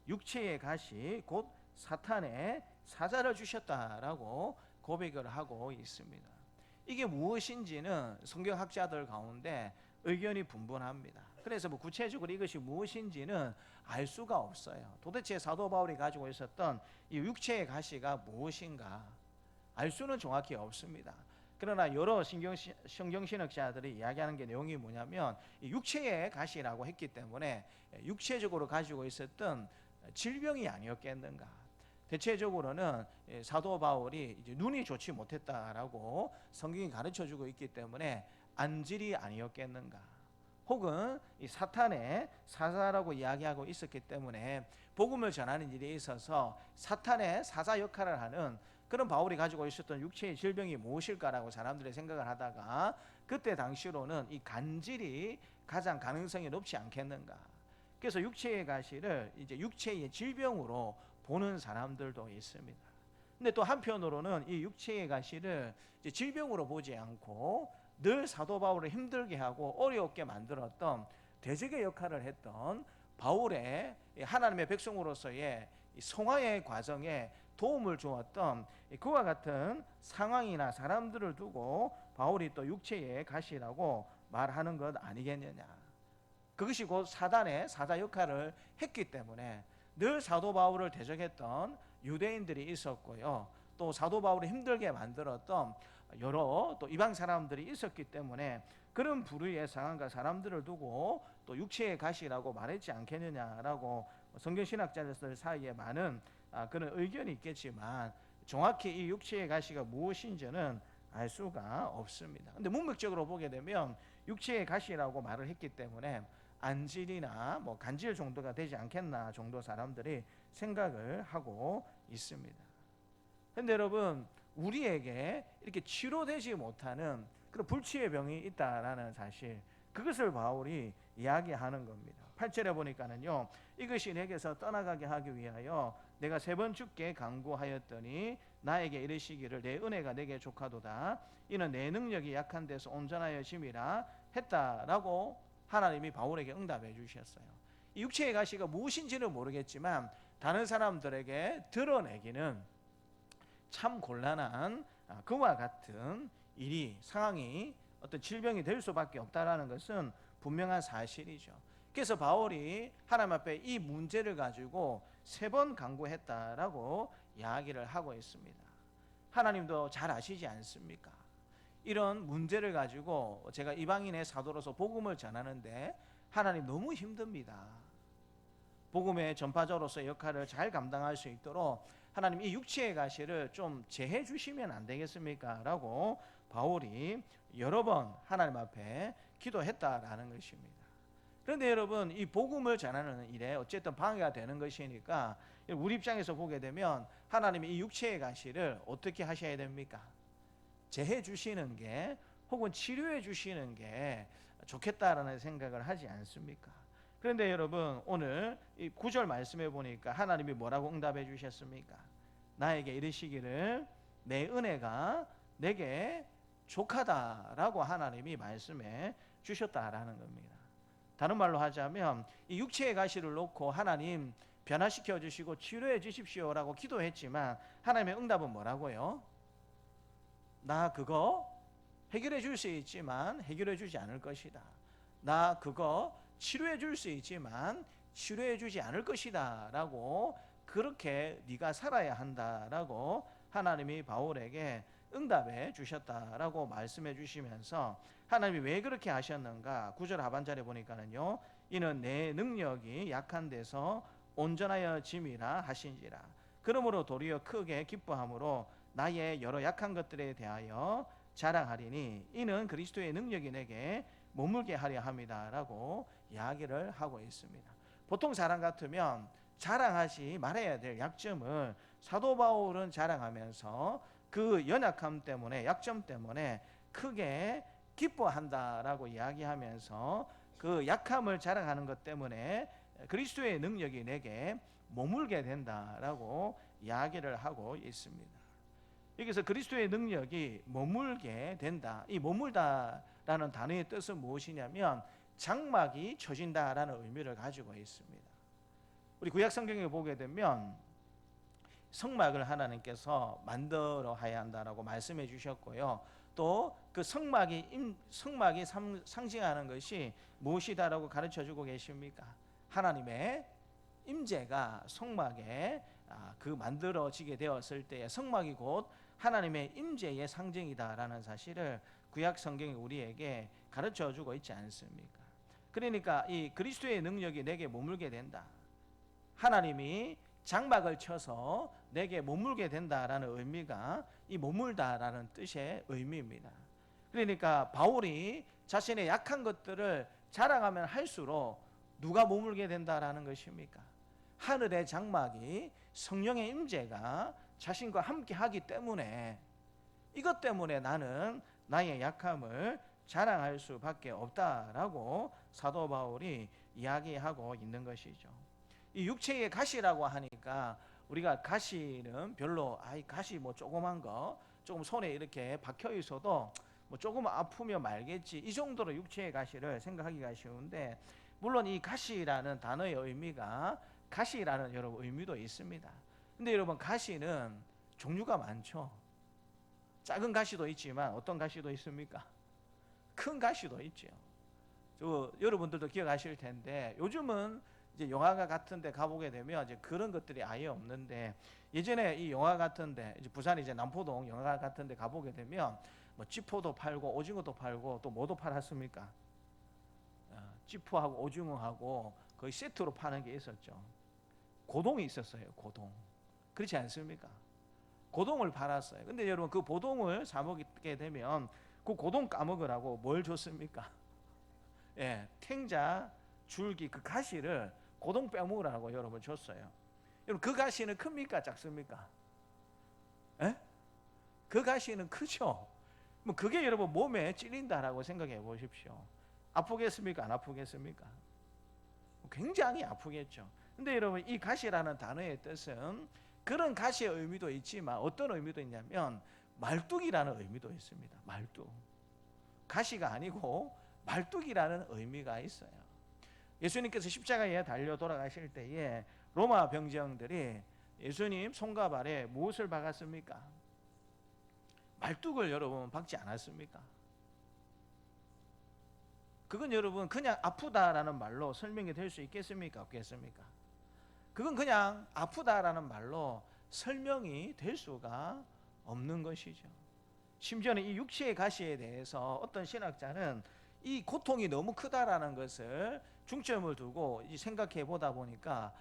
육체의 가시 곧 사탄의 사자를 주셨다라고 고백을 하고 있습니다. 이게 무엇인지는 성경학자들 가운데 의견이 분분합니다. 그래서 뭐 구체적으로 이것이 무엇인지는 알 수가 없어요. 도대체 사도 바울이 가지고 있었던 이 육체의 가시가 무엇인가 알 수는 정확히 없습니다. 그러나 여러 성경신학자들이 이야기하는 게 내용이 뭐냐면 이 육체의 가시라고 했기 때문에 육체적으로 가지고 있었던 질병이 아니었겠는가. 대체적으로는 사도 바울이 이제 눈이 좋지 못했다라고 성경이 가르쳐주고 있기 때문에 안질이 아니었겠는가. 혹은 이 사탄의 사자라고 이야기하고 있었기 때문에 복음을 전하는 일에 있어서 사탄의 사자 역할을 하는 그런 바울이 가지고 있었던 육체의 질병이 무엇일까라고 사람들이 생각을 하다가 그때 당시로는 이 간질이 가장 가능성이 높지 않겠는가. 그래서 육체의 가시를 이제 육체의 질병으로 보는 사람들도 있습니다. 근데 또 한편으로는 이 육체의 가시를 이제 질병으로 보지 않고 늘 사도 바울을 힘들게 하고 어렵게 만들었던 대적의 역할을 했던 바울의 하나님의 백성으로서의 성화의 과정에 도움을 주었던 그와 같은 상황이나 사람들을 두고 바울이 또 육체의 가시라고 말하는 것 아니겠느냐. 그것이 곧 사단의 사자 역할을 했기 때문에 늘 사도 바울을 대적했던 유대인들이 있었고요. 또 사도 바울을 힘들게 만들었던 여러 또 이방 사람들이 있었기 때문에 그런 부류의 상황과 사람들을 두고 또 육체의 가시라고 말했지 않겠느냐라고 성경신학자들 사이에 많은 그런 의견이 있겠지만 정확히 이 육체의 가시가 무엇인지는 알 수가 없습니다. 근데 문맥적으로 보게 되면 육체의 가시라고 말을 했기 때문에 안질이나 뭐 간질 정도가 되지 않겠나 정도 사람들이 생각을 하고 있습니다. 근데 여러분 우리에게 이렇게 치료되지 못하는 그런 불치의 병이 있다라는 사실, 그것을 바울이 이야기하는 겁니다. 8절에 보니까는요, 이것이 내게서 떠나가게 하기 위하여 내가 3번 주께 간구하였더니 나에게 이르시기를 내 은혜가 내게 족하도다. 이는 내 능력이 약한 데서 온전하여 짐이라 했다라고 하나님이 바울에게 응답해 주셨어요. 이 육체의 가시가 무엇인지는 모르겠지만 다른 사람들에게 드러내기는 참 곤란한 그와 같은 일이 상황이 어떤 질병이 될 수밖에 없다라는 것은 분명한 사실이죠. 그래서 바울이 하나님 앞에 이 문제를 가지고 3번 간구했다라고 이야기를 하고 있습니다. 하나님도 잘 아시지 않습니까? 이런 문제를 가지고 제가 이방인의 사도로서 복음을 전하는데 하나님 너무 힘듭니다. 복음의 전파자로서 역할을 잘 감당할 수 있도록 하나님 이 육체의 가시를 좀 제해 주시면 안 되겠습니까? 라고 바울이 여러 번 하나님 앞에 기도했다라는 것입니다. 그런데 여러분, 이 복음을 전하는 일에 어쨌든 방해가 되는 것이니까 우리 입장에서 보게 되면 하나님이 이 육체의 가시를 어떻게 하셔야 됩니까? 제해 주시는 게 혹은 치료해 주시는 게 좋겠다라는 생각을 하지 않습니까? 그런데 여러분, 오늘 이 9절 말씀해 보니까 하나님이 뭐라고 응답해 주셨습니까? 나에게 이르시기를 내 은혜가 내게 족하다라고 하나님이 말씀해 주셨다라는 겁니다. 다른 말로 하자면 이 육체의 가시를 놓고 하나님 변화시켜 주시고 치료해 주십시오라고 기도했지만 하나님의 응답은 뭐라고요? 나 그거 해결해 줄 수 있지만 해결해 주지 않을 것이다. 나 그거 치료해 줄 수 있지만 치료해 주지 않을 것이다 라고, 그렇게 네가 살아야 한다라고 하나님이 바울에게 응답해 주셨다라고 말씀해 주시면서 하나님이 왜 그렇게 하셨는가? 9절 하반절에 보니까는요, 이는 내 능력이 약한 데서 온전하여 짐이라 하신지라. 그러므로 도리어 크게 기뻐함으로 나의 여러 약한 것들에 대하여 자랑하리니 이는 그리스도의 능력이 내게 머물게 하려 함이다라고 이야기를 하고 있습니다. 보통 사람 같으면 자랑하지 말아야 될 약점을 사도 바울은 자랑하면서 그 연약함 때문에, 약점 때문에 크게 기뻐한다라고 이야기하면서 그 약함을 자랑하는 것 때문에 그리스도의 능력이 내게 머물게 된다라고 이야기를 하고 있습니다. 여기서 그리스도의 능력이 머물게 된다, 이 머물다라는 단어의 뜻은 무엇이냐면 장막이 쳐진다라는 의미를 가지고 있습니다. 우리 구약 성경에 보게 되면 성막을 하나님께서 만들어 해야 한다라고 말씀해 주셨고요. 또 그 성막이 상징하는 것이 무엇이다라고 가르쳐 주고 계십니까? 하나님의 임재가 성막에 그 만들어지게 되었을 때에 성막이 곧 하나님의 임재의 상징이다라는 사실을 구약 성경이 우리에게 가르쳐 주고 있지 않습니까? 그러니까 이 그리스도의 능력이 내게 머물게 된다, 하나님이 장막을 쳐서 내게 머물게 된다라는 의미가 이 머물다라는 뜻의 의미입니다. 그러니까 바울이 자신의 약한 것들을 자랑하면 할수록 누가 머물게 된다라는 것입니까? 하늘의 장막이 성령의 임재가 자신과 함께 하기 때문에, 이것 때문에 나는 나의 약함을 자랑할 수밖에 없다라고 사도 바울이 이야기하고 있는 것이죠. 이 육체의 가시라고 하니까 우리가 가시는 별로 가시 뭐 조그만 거 조금 손에 이렇게 박혀 있어도 뭐 조금 아프면 말겠지, 이 정도로 육체의 가시를 생각하기가 쉬운데, 물론 이 가시라는 단어의 의미가 가시라는 여러 의미도 있습니다. 근데 여러분, 가시는 종류가 많죠. 작은 가시도 있지만 어떤 가시도 있습니까? 큰 가시도 있죠. 여러분들도 기억하실 텐데 요즘은 이제 영화가 같은 데 가보게 되면 이제 그런 것들이 아예 없는데, 예전에 이 영화 같은 데, 이제 부산 이제 남포동 영화 같은 데 가보게 되면 뭐 쥐포도 팔고 오징어도 팔고 또 뭐도 팔았습니까? 쥐포하고 오징어하고 거의 세트로 파는 게 있었죠. 고동이 있었어요. 고동. 그렇지 않습니까? 고동을 팔았어요. 근데 여러분, 그 고동을 사 먹게 되면 그 고동 까먹으라고 뭘 줬습니까? 예, 탱자, 줄기, 그 가시를 고동 빼먹으라고 여러분 줬어요. 여러분, 그 가시는 큽니까? 작습니까? 예? 그 가시는 크죠? 뭐 그게 여러분 몸에 찔린다라고 생각해 보십시오. 아프겠습니까? 안 아프겠습니까? 굉장히 아프겠죠. 근데 여러분, 이 가시라는 단어의 뜻은 그런 가시의 의미도 있지만 어떤 의미도 있냐면 말뚝이라는 의미도 있습니다. 말뚝. 가시가 아니고 말뚝이라는 의미가 있어요. 예수님께서 십자가에 달려 돌아가실 때에 로마 병정들이 예수님 손과 발에 무엇을 박았습니까? 말뚝을 여러분 박지 않았습니까? 그건 여러분 그냥 아프다라는 말로 설명이 될 수 있겠습니까? 없겠습니까? 그건 그냥 아프다라는 말로 설명이 될 수가 없는 것이죠. 심지어는 이 육체의 가시에 대해서 어떤 신학자는 이 고통이 너무 크다라는 것을 중점을 두고 생각해 보다 보니까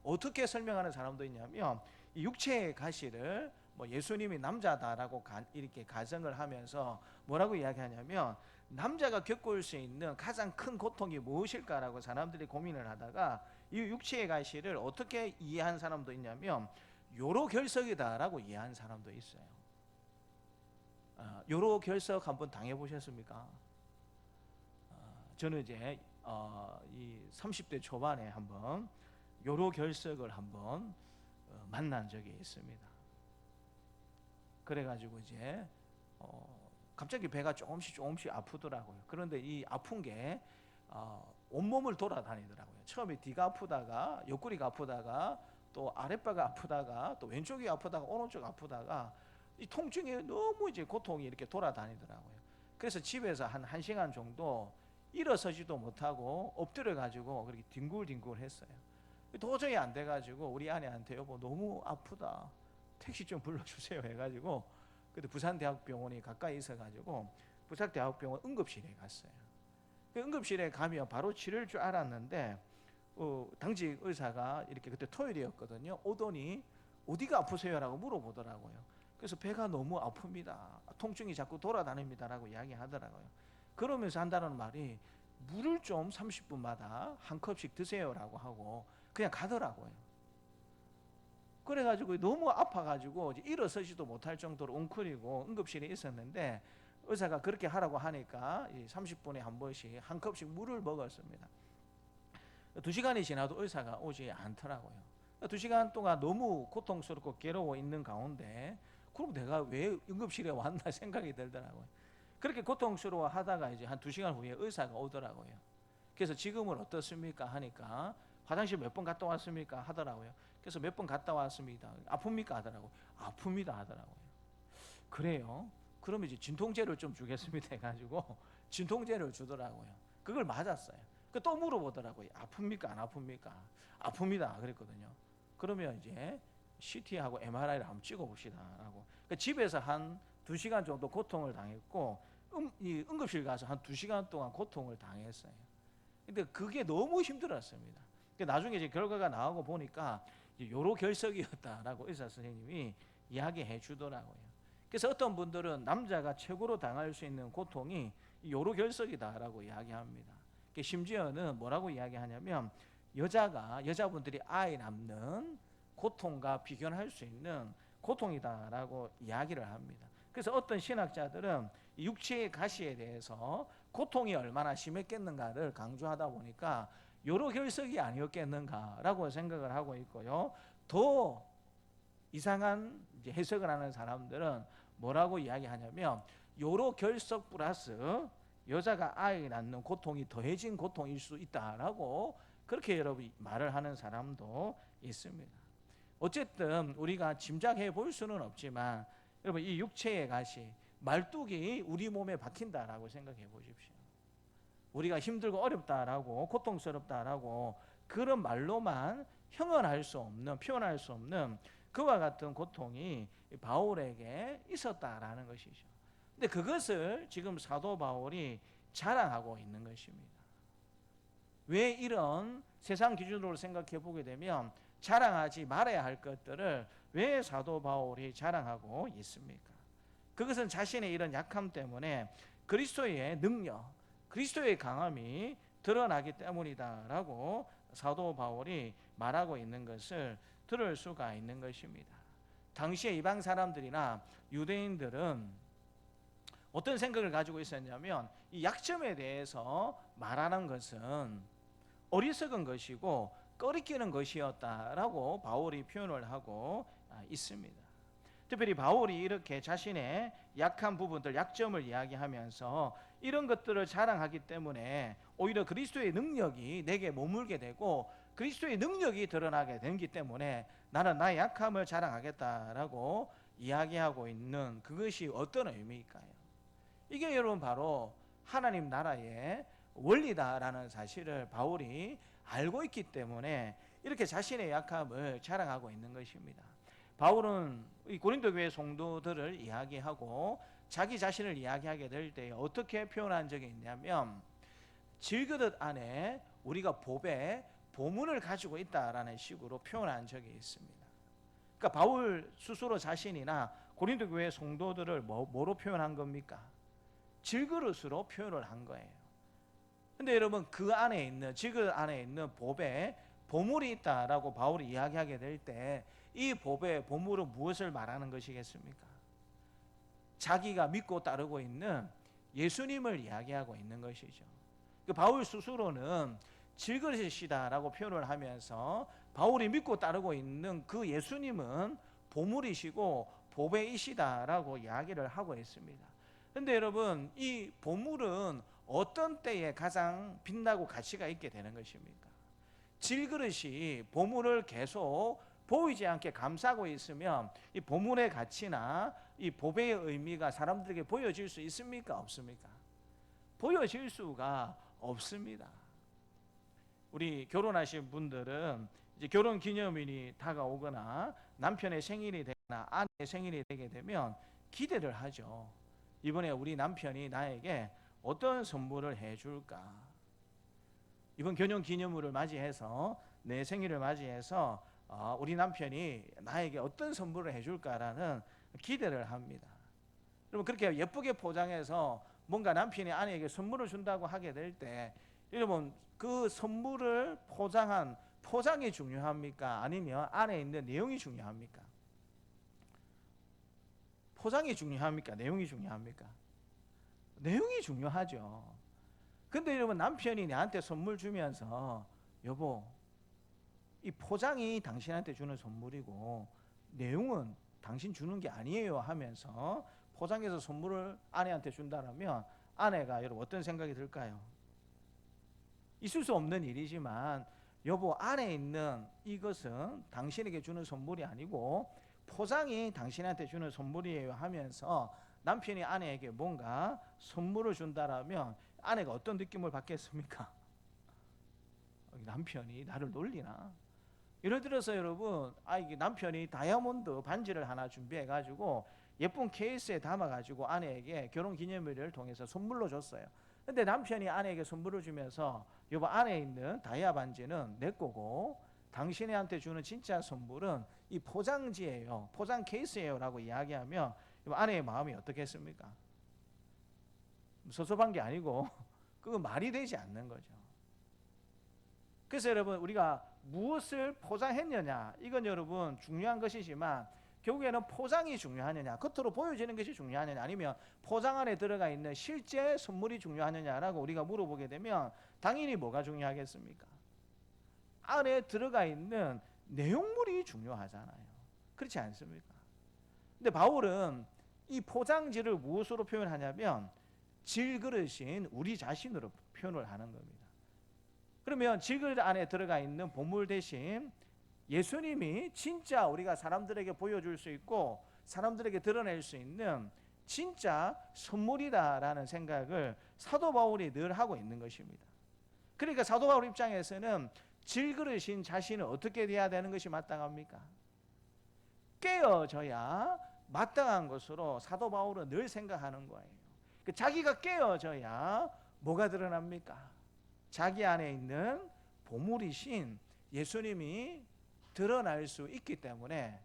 어떻게 설명하는 사람도 있냐면 이 육체의 가시를 뭐 예수님이 남자다라고 이렇게 가정을 하면서 뭐라고 이야기하냐면 남자가 겪을 수 있는 가장 큰 고통이 무엇일까라고 사람들이 고민을 하다가 이 육체의 가시를 어떻게 이해한 사람도 있냐면 요로결석이다라고 이해한 사람도 있어요. 요로결석 한번 당해보셨습니까? 저는 이제 이 30대 초반에 한번 요로결석을 한번 만난 적이 있습니다. 그래가지고 이제 갑자기 배가 조금씩 아프더라고요. 그런데 이 아픈 게 온몸을 돌아다니더라고요. 처음에 뒤가 아프다가 옆구리가 아프다가 또 아랫배가 아프다가 또 왼쪽이 아프다가 오른쪽 아프다가 이 통증에 너무 이제 고통이 이렇게 돌아다니더라고요. 그래서 집에서 한 1시간 정도 일어서지도 못하고 엎드려 가지고 그렇게 뒹굴뒹굴 했어요. 도저히 안 돼가지고 우리 아내한테 여보 너무 아프다 택시 좀 불러주세요 해가지고 그때 부산대학병원이 가까이 있어가지고 부산대학병원 응급실에 갔어요. 그 응급실에 가면 바로 치료할 줄 알았는데 당직 의사가 이렇게 그때 토요일이었거든요. 오더니 어디가 아프세요라고 물어보더라고요. 그래서 배가 너무 아픕니다. 통증이 자꾸 돌아다닙니다라고 이야기하더라고요. 그러면서 한다는 말이 물을 좀 30분마다 한 컵씩 드세요라고 하고 그냥 가더라고요. 그래가지고 너무 아파가지고 일어서지도 못할 정도로 웅크리고 응급실에 있었는데 의사가 그렇게 하라고 하니까 30분에 한 번씩 한 컵씩 물을 먹었습니다. 2시간이 지나도 의사가 오지 않더라고요. 2시간 동안 너무 고통스럽고 괴로워 있는 가운데 그럼 내가 왜 응급실에 왔나 생각이 들더라고요. 그렇게 고통스러워 하다가 이제 한 2시간 후에 의사가 오더라고요. 그래서 지금은 어떻습니까 하니까 화장실 몇 번 갔다 왔습니까 하더라고요. 그래서 몇 번 갔다 왔습니다. 아픕니까 하더라고요. 아픕니다 하더라고요. 그래요? 그러면 이제 진통제를 좀 주겠습니다 해가지고 진통제를 주더라고요. 그걸 맞았어요. 또 물어보더라고요. 아픕니까 안 아픕니까? 아픕니다 그랬거든요. 그러면 이제 CT하고 MRI를 한번 찍어봅시다 라고. 그러니까 집에서 한 2시간 정도 고통을 당했고 이 응급실 가서 한 2시간 동안 고통을 당했어요. 근데 그게 너무 힘들었습니다. 나중에 이제 결과가 나오고 보니까 요로결석이었다라고 의사 선생님이 이야기해 주더라고요. 그래서 어떤 분들은 남자가 최고로 당할 수 있는 고통이 요로결석이다라고 이야기합니다. 심지어는 뭐라고 이야기하냐면 여자분들이 아이 낳는 고통과 비교할 수 있는 고통이다라고 이야기를 합니다. 그래서 어떤 신학자들은 육체의 가시에 대해서 고통이 얼마나 심했겠는가를 강조하다 보니까 요로결석이 아니었겠는가라고 생각을 하고 있고요. 더 이상한 이제 해석을 하는 사람들은 뭐라고 이야기하냐면 요로결석 플러스 여자가 아이 낳는 고통이 더해진 고통일 수 있다라고 그렇게 여러분 말을 하는 사람도 있습니다. 어쨌든 우리가 짐작해 볼 수는 없지만 여러분 이 육체의 가시 말뚝이 우리 몸에 박힌다라고 생각해 보십시오. 우리가 힘들고 어렵다라고 고통스럽다라고 그런 말로만 표현할 수 없는 그와 같은 고통이 바울에게 있었다라는 것이죠. 근데 그것을 지금 사도 바울이 자랑하고 있는 것입니다. 왜 이런 세상 기준으로 생각해 보게 되면 자랑하지 말아야 할 것들을 왜 사도 바울이 자랑하고 있습니까? 그것은 자신의 이런 약함 때문에 그리스도의 능력, 그리스도의 강함이 드러나기 때문이다라고 사도 바울이 말하고 있는 것을 들을 수가 있는 것입니다. 당시의 이방 사람들이나 유대인들은 어떤 생각을 가지고 있었냐면 이 약점에 대해서 말하는 것은 어리석은 것이고 꺼리끼는 것이었다라고 바울이 표현을 하고 있습니다. 특별히 바울이 이렇게 자신의 약한 부분들, 약점을 이야기하면서 이런 것들을 자랑하기 때문에 오히려 그리스도의 능력이 내게 머물게 되고 그리스도의 능력이 드러나게 되기 때문에 나는 나의 약함을 자랑하겠다라고 이야기하고 있는 그것이 어떤 의미일까요? 이게 여러분 바로 하나님 나라의 원리다라는 사실을 바울이 알고 있기 때문에 이렇게 자신의 약함을 자랑하고 있는 것입니다. 바울은 이 고린도 교회 성도들을 이야기하고 자기 자신을 이야기하게 될 때 어떻게 표현한 적이 있냐면 질그릇 안에 우리가 보배, 보물을 가지고 있다라는 식으로 표현한 적이 있습니다. 그러니까 바울 스스로 자신이나 고린도 교회 성도들을 뭐로 표현한 겁니까? 질그릇으로 표현을 한 거예요. 근데 여러분 그 안에 있는 질그릇 안에 있는 보배, 보물이 있다라고 바울이 이야기하게 될 때 이 보배, 보물은 무엇을 말하는 것이겠습니까? 자기가 믿고 따르고 있는 예수님을 이야기하고 있는 것이죠. 그 바울 스스로는 질그릇이다라고 표현을 하면서 바울이 믿고 따르고 있는 그 예수님은 보물이시고 보배이시다라고 이야기를 하고 있습니다. 근데 여러분 이 보물은 어떤 때에 가장 빛나고 가치가 있게 되는 것입니까? 질그릇이 보물을 계속 보이지 않게 감싸고 있으면 이 보물의 가치나 이 보배의 의미가 사람들에게 보여질 수 있습니까? 없습니까? 보여질 수가 없습니다. 우리 결혼하신 분들은 이제 결혼 기념일이 다가오거나 남편의 생일이 되거나 아내의 생일이 되게 되면 기대를 하죠. 이번에 우리 남편이 나에게 어떤 선물을 해줄까? 이번 결혼 기념일을 맞이해서 내 생일을 맞이해서 우리 남편이 나에게 어떤 선물을 해줄까라는 기대를 합니다. 여러분 그렇게 예쁘게 포장해서 뭔가 남편이 아내에게 선물을 준다고 하게 될 때 여러분 그 선물을 포장한 포장이 중요합니까? 아니면 안에 있는 내용이 중요합니까? 포장이 중요합니까? 내용이 중요합니까? 내용이 중요하죠. 근데 여러분 남편이 나한테 선물 주면서 여보 이 포장이 당신한테 주는 선물이고 내용은 당신 주는 게 아니에요 하면서 포장해서 선물을 아내한테 준다면 아내가 여러분 어떤 생각이 들까요? 있을 수 없는 일이지만 여보 안에 있는 이것은 당신에게 주는 선물이 아니고 포장이 당신한테 주는 선물이에요 하면서 남편이 아내에게 뭔가 선물을 준다면 아내가 어떤 느낌을 받겠습니까? 남편이 나를 놀리나? 예를 들어서 여러분 이게 남편이 다이아몬드 반지를 하나 준비해 가지고 예쁜 케이스에 담아 가지고 아내에게 결혼기념일을 통해서 선물로 줬어요. 근데 남편이 아내에게 선물을 주면서 여보 안에 있는 다이아 반지는 내 거고 당신한테 주는 진짜 선물은 이 포장지예요, 포장 케이스예요 라고 이야기하면 아내의 마음이 어떻겠습니까? 섭섭한 게 아니고 그건 말이 되지 않는 거죠. 그래서 여러분 우리가 무엇을 포장했느냐 이건 여러분 중요한 것이지만 결국에는 포장이 중요하느냐 겉으로 보여지는 것이 중요하느냐 아니면 포장 안에 들어가 있는 실제 선물이 중요하느냐라고 우리가 물어보게 되면 당연히 뭐가 중요하겠습니까? 안에 들어가 있는 내용물이 중요하잖아요. 그렇지 않습니까? 근데 바울은 이 포장지를 무엇으로 표현하냐면 질그릇인 우리 자신으로 표현을 하는 겁니다. 그러면 질그릇 안에 들어가 있는 보물 대신 예수님이 진짜 우리가 사람들에게 보여줄 수 있고 사람들에게 드러낼 수 있는 진짜 선물이다라는 생각을 사도 바울이 늘 하고 있는 것입니다. 그러니까 사도 바울 입장에서는 질그릇인 자신은 어떻게 돼야 되는 것이 마땅합니까? 깨어져야 마땅한 것으로 사도 바울은 늘 생각하는 거예요. 자기가 깨어져야 뭐가 드러납니까? 자기 안에 있는 보물이신 예수님이 드러날 수 있기 때문에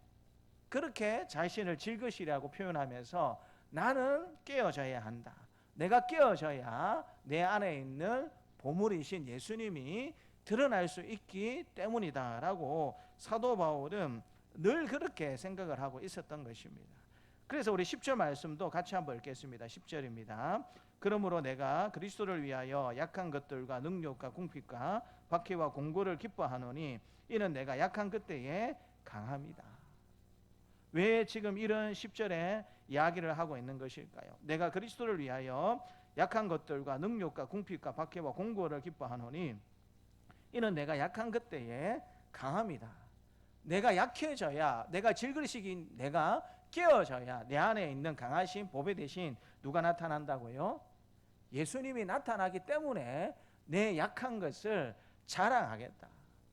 그렇게 자신을 질그릇이라고 표현하면서 나는 깨어져야 한다. 내가 깨어져야 내 안에 있는 보물이신 예수님이 드러날 수 있기 때문이다라고 사도 바울은 늘 그렇게 생각을 하고 있었던 것입니다. 그래서 우리 10절 말씀도 같이 한번 읽겠습니다. 10절입니다. 그러므로 내가 그리스도를 위하여 약한 것들과 능력과 궁핍과 박해와 공고를 기뻐하노니 이는 내가 약한 그때에 강함이다. 왜 지금 이런 10절에 이야기를 하고 있는 것일까요? 내가 그리스도를 위하여 약한 것들과 능력과 궁핍과 박해와 공고를 기뻐하노니 이는 내가 약한 그때에 강함이다. 내가 약해져야, 내가 질그릇이긴 내가 깨어져야 내 안에 있는 강하신 보배 대신 누가 나타난다고요? 예수님이 나타나기 때문에 내 약한 것을 자랑하겠다.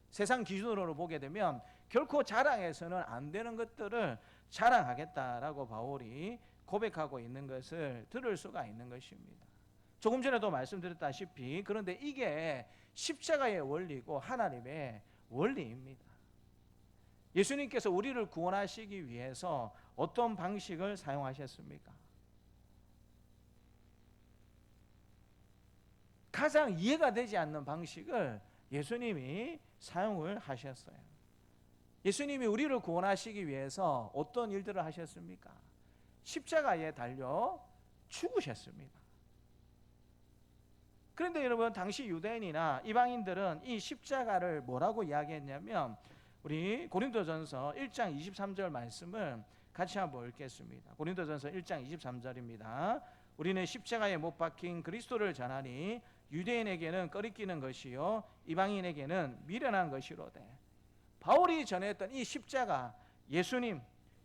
세상 기준으로 보게 되면 결코 자랑해서는 안 되는 것들을 자랑하겠다라고 바울이 고백하고 있는 것을 들을 수가 있는 것입니다. 조금 전에도 말씀드렸다시피 그런데 이게 십자가의 원리고 하나님의 원리입니다. 예수님께서 우리를 구원하시기 위해서 어떤 방식을 사용하셨습니까? 가장 이해가 되지 않는 방식을 예수님이 사용을 하셨어요. 예수님이 우리를 구원하시기 위해서 어떤 일들을 하셨습니까? 십자가에 달려 죽으셨습니다. 그런데 여러분, 당시 유대인이나 이방인들은 이 십자가를 뭐라고 이야기했냐면, 우리 고린도전서 1장 23절 말씀을 같이 한번 읽겠습니다. 고린도전서 1장 23절입니다. 우리는 십자가에 못 박힌 그리스도를 전하니 유대인에게는 꺼리끼는 것이요 이방인에게는 미련한 것이로되. 바울이 전했던 이 십자가, 예수님,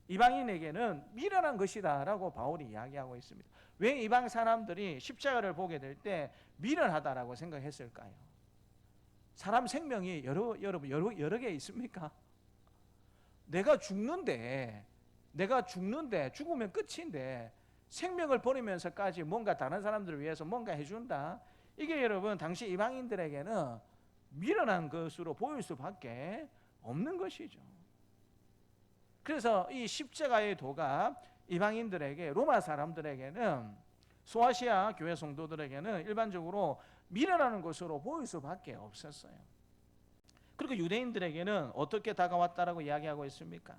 이방인에게는 미련한 것이다 라고 바울이 이야기하고 있습니다. 왜 이방 사람들이 십자가를 보게 될 때 미련하다라고 생각했을까요? 사람 생명이 여러 개 있습니까? 내가 죽는데 죽으면 끝인데 생명을 버리면서까지 뭔가 다른 사람들을 위해서 뭔가 해준다. 이게 여러분 당시 이방인들에게는 미련한 것으로 보일 수밖에 없는 것이죠. 그래서 이 십자가의 도가 이방인들에게, 로마 사람들에게는, 소아시아 교회 성도들에게는 일반적으로 미련하는 것으로 보일 수밖에 없었어요. 그리고 유대인들에게는 어떻게 다가왔다라고 이야기하고 있습니까?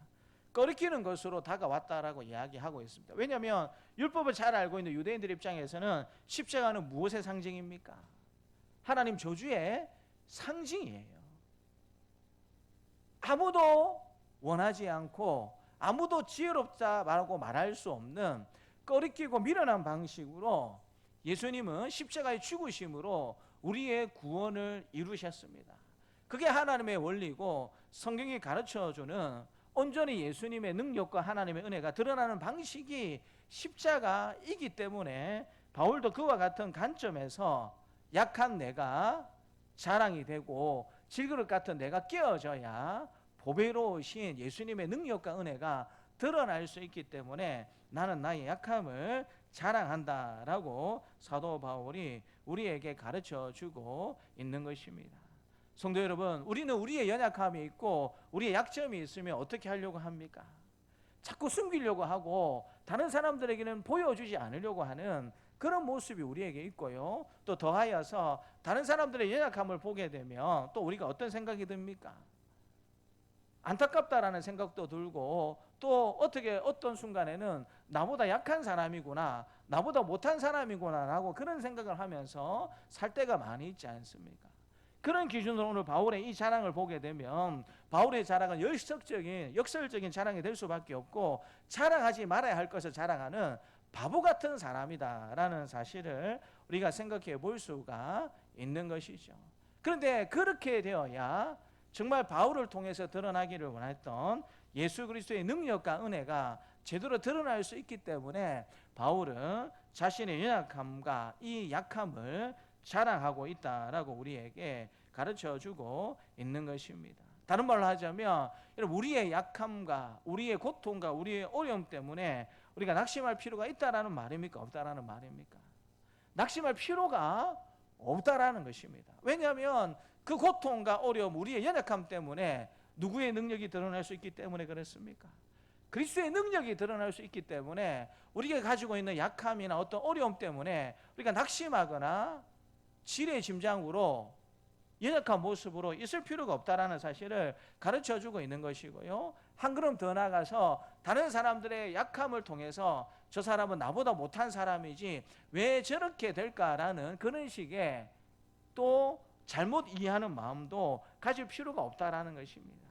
꺼리끼는 것으로 다가왔다라고 이야기하고 있습니다. 왜냐하면 율법을 잘 알고 있는 유대인들 입장에서는 십자가는 무엇의 상징입니까? 하나님 저주의 상징이에요. 아무도 원하지 않고 아무도 지혜롭다라고 말할 수 없는 꺼리끼고 미련한 방식으로 예수님은 십자가의 죽으심으로 우리의 구원을 이루셨습니다. 그게 하나님의 원리고 성경이 가르쳐주는 온전히 예수님의 능력과 하나님의 은혜가 드러나는 방식이 십자가이기 때문에 바울도 그와 같은 관점에서 약한 내가 자랑이 되고 질그릇 같은 내가 깨어져야 보배로우신 예수님의 능력과 은혜가 드러날 수 있기 때문에 나는 나의 약함을 자랑한다라고 사도 바울이 우리에게 가르쳐주고 있는 것입니다. 성도 여러분, 우리는 우리의 연약함이 있고 우리의 약점이 있으면 어떻게 하려고 합니까? 자꾸 숨기려고 하고 다른 사람들에게는 보여주지 않으려고 하는 그런 모습이 우리에게 있고요. 또 더하여서 다른 사람들의 연약함을 보게 되면 또 우리가 어떤 생각이 듭니까? 안타깝다라는 생각도 들고, 또 어떤 순간에는 나보다 약한 사람이구나, 나보다 못한 사람이구나 라고 그런 생각을 하면서 살 때가 많이 있지 않습니까? 그런 기준으로 오늘 바울의 이 자랑을 보게 되면 바울의 자랑은 역설적인 자랑이 될 수밖에 없고, 자랑하지 말아야 할 것을 자랑하는 바보 같은 사람이다라는 사실을 우리가 생각해 볼 수가 있는 것이죠. 그런데 그렇게 되어야 정말 바울을 통해서 드러나기를 원했던 예수 그리스도의 능력과 은혜가 제대로 드러날 수 있기 때문에 바울은 자신의 연약함과 이 약함을 자랑하고 있다라고 우리에게 가르쳐주고 있는 것입니다. 다른 말로 하자면 여러분, 우리의 약함과 우리의 고통과 우리의 어려움 때문에 우리가 낙심할 필요가 있다라는 말입니까? 없다라는 말입니까? 낙심할 필요가 없다라는 것입니다. 왜냐하면 그 고통과 어려움, 우리의 연약함 때문에 누구의 능력이 드러날 수 있기 때문에 그렇습니까? 그리스도의 능력이 드러날 수 있기 때문에 우리가 가지고 있는 약함이나 어떤 어려움 때문에 우리가 낙심하거나 지레짐장으로 연약한 모습으로 있을 필요가 없다라는 사실을 가르쳐주고 있는 것이고요. 한 걸음 더 나가서 다른 사람들의 약함을 통해서 저 사람은 나보다 못한 사람이지 왜 저렇게 될까라는 그런 식의 또 잘못 이해하는 마음도 가질 필요가 없다라는 것입니다.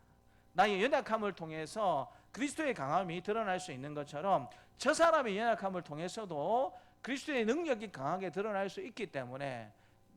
나의 연약함을 통해서 그리스도의 강함이 드러날 수 있는 것처럼 저 사람의 연약함을 통해서도 그리스도의 능력이 강하게 드러날 수 있기 때문에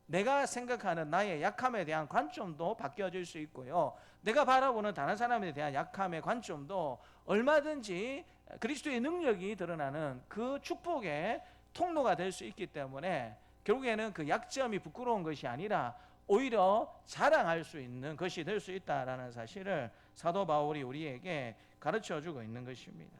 내가 생각하는 나의 약함에 대한 관점도 바뀌어질 수 있고요, 내가 바라보는 다른 사람에 대한 약함의 관점도 얼마든지 그리스도의 능력이 드러나는 그 축복의 통로가 될 수 있기 때문에 결국에는 그 약점이 부끄러운 것이 아니라 오히려 자랑할 수 있는 것이 될 수 있다라는 사실을 사도 바울이 우리에게 가르쳐주고 있는 것입니다.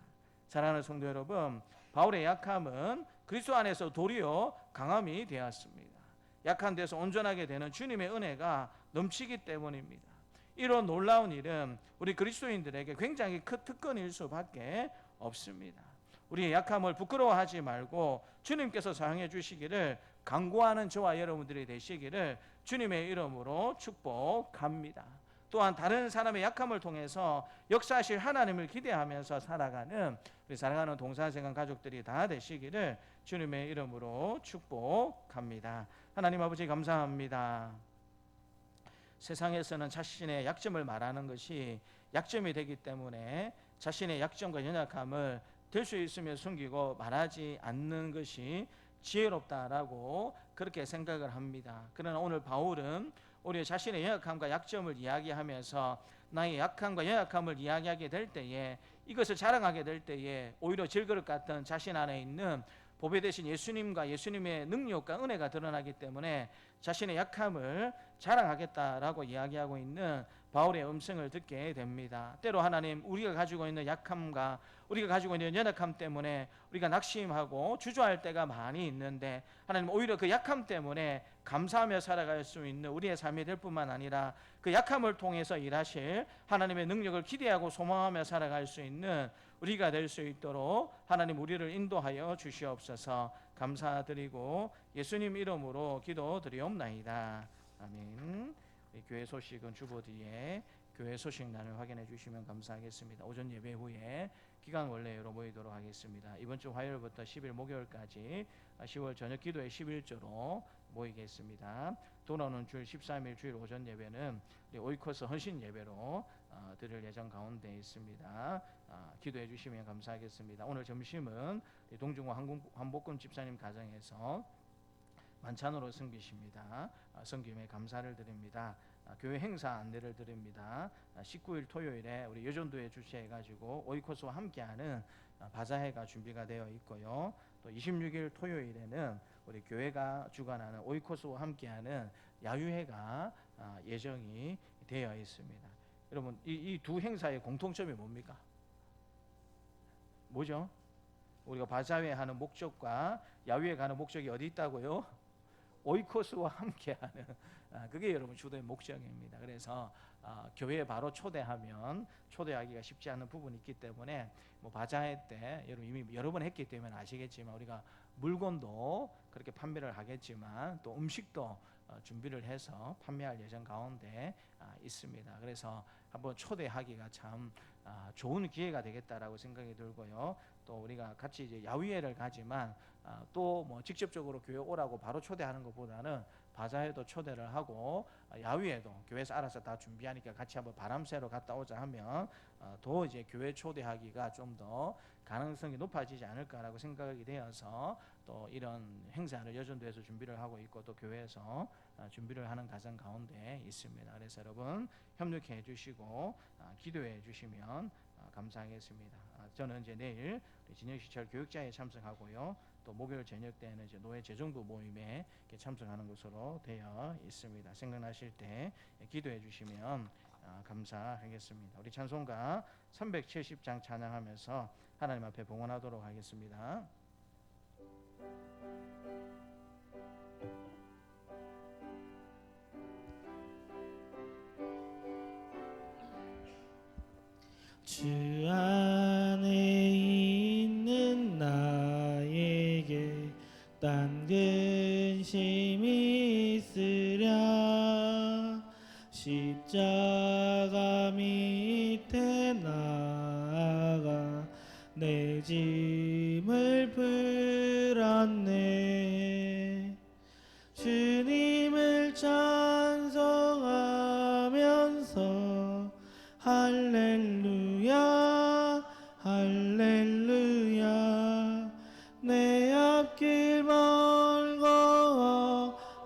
사랑하는 성도 여러분, 바울의 약함은 그리스도 안에서 도리어 강함이 되었습니다. 약한 데서 온전하게 되는 주님의 은혜가 넘치기 때문입니다. 이런 놀라운 일은 우리 그리스도인들에게 굉장히 큰 특권일 수밖에 없습니다. 우리의 약함을 부끄러워하지 말고 주님께서 사용해 주시기를 간구하는 저와 여러분들이 되시기를 주님의 이름으로 축복합니다. 또한 다른 사람의 약함을 통해서 역사하실 하나님을 기대하면서 살아가는 우리 사랑하는 동산생활 가족들이 다 되시기를 주님의 이름으로 축복합니다. 하나님 아버지 감사합니다. 세상에서는 자신의 약점을 말하는 것이 약점이 되기 때문에 자신의 약점과 연약함을 될 수 있으면 숨기고 말하지 않는 것이 지혜롭다라고 그렇게 생각을 합니다. 그러나 오늘 바울은 우리 자신의 연약함과 약점을 이야기하면서 나의 약함과 연약함을 이야기하게 될 때에, 이것을 자랑하게 될 때에 오히려 질그릇 같은 자신 안에 있는 보배 되신 예수님과 예수님의 능력과 은혜가 드러나기 때문에 자신의 약함을 자랑하겠다라고 이야기하고 있는 바울의 음성을 듣게 됩니다. 때로 하나님, 우리가 가지고 있는 약함과 우리가 가지고 있는 연약함 때문에 우리가 낙심하고 주저할 때가 많이 있는데, 하나님 오히려 그 약함 때문에 감사하며 살아갈 수 있는 우리의 삶이 될 뿐만 아니라 그 약함을 통해서 일하실 하나님의 능력을 기대하고 소망하며 살아갈 수 있는 우리가 될 수 있도록 하나님 우리를 인도하여 주시옵소서. 감사드리고 예수님 이름으로 기도드리옵나이다. 아멘. 교회 소식은 주보 뒤에 교회 소식란을 확인해 주시면 감사하겠습니다. 오전 예배 후에 기간 원래로 모이도록 하겠습니다. 이번 주 화요일부터 10일 목요일까지 10월 저녁 기도회 11조로 모이겠습니다. 돌아오는 주일 13일 주일 오전 예배는 오이코스 헌신 예배로 드릴 예정 가운데 있습니다. 기도해 주시면 감사하겠습니다. 오늘 점심은 동중호 한복금 집사님 가정에서 만찬으로 섬기십니다. 섬김에 감사를 드립니다. 교회 행사 안내를 드립니다. 19일 토요일에 우리 여전도에 주최해가지고 오이코스와 함께하는 바자회가 준비가 되어 있고요. 또 26일 토요일에는 우리 교회가 주관하는 오이코스와 함께하는 야유회가 예정이 되어 있습니다. 여러분, 이 두 행사의 공통점이 뭡니까? 뭐죠? 우리가 바자회 하는 목적과 야유회 가는 목적이 어디 있다고요? 오이코스와 함께하는, 그게 여러분 주도의 목적입니다. 그래서 교회에 바로 초대하면 초대하기가 쉽지 않은 부분이 있기 때문에 바자회 때 여러분 이미 여러 번 했기 때문에 아시겠지만 우리가 물건도 그렇게 판매를 하겠지만 또 음식도 준비를 해서 판매할 예정 가운데 있습니다. 그래서 한번 초대하기가 참 좋은 기회가 되겠다라고 생각이 들고요. 또 우리가 같이 이제 야유회를 가지만 또 뭐 직접적으로 교회 오라고 바로 초대하는 것보다는 바자회도 초대를 하고 야유회도 교회에서 알아서 다 준비하니까 같이 한번 바람 쐬러 갔다 오자 하면 더 이제 교회 초대하기가 좀 더 가능성이 높아지지 않을까라고 생각이 되어서 또 이런 행사를 여전도에서 준비를 하고 있고 또 교회에서 준비를 하는 가정 가운데 있습니다. 그래서 여러분 협력해 주시고 기도해 주시면 감사하겠습니다. 저는 이제 내일 진영시철 교육자에 참석하고요. 또 목요일 저녁 때는 이제 노예 재정부 모임에 참석하는 것으로 되어 있습니다. 생각나실 때 기도해 주시면 감사하겠습니다. 우리 찬송가 370장 찬양하면서 하나님 앞에 봉헌하도록 하겠습니다. 주 안에 있는 나에게 딴 근심이 있으랴 십자가 밑에 나 내 짐을 풀었네. 주님을 찬송하면서 할렐루야 할렐루야. 내 앞길 멀고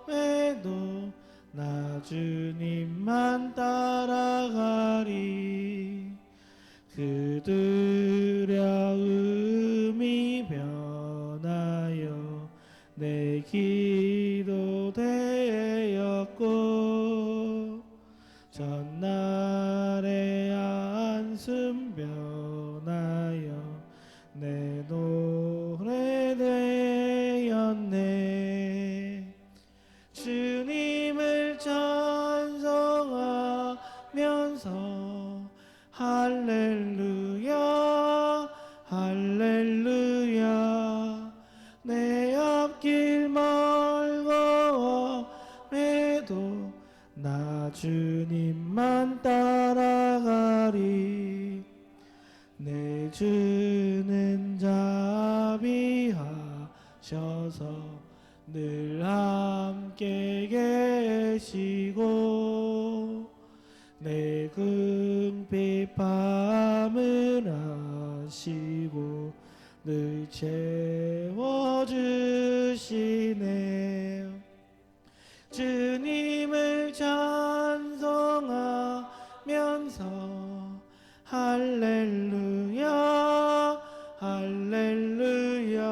험해도 나 주님만 따라가리. 그들의 음이 변하여 내 기도 되었고 전날의 한숨 변하여 내 노래 되었네. 주님을 찬송하면서 할렐루야 할렐루야. 내 앞길 멀고 험해도 나 주님만 따라가리. 내 주는 자비하셔서 늘 함께 계시고 내 궁핍함을 아시고 늘 채워주시네. 주님을 찬송하면서 할렐루야 할렐루야.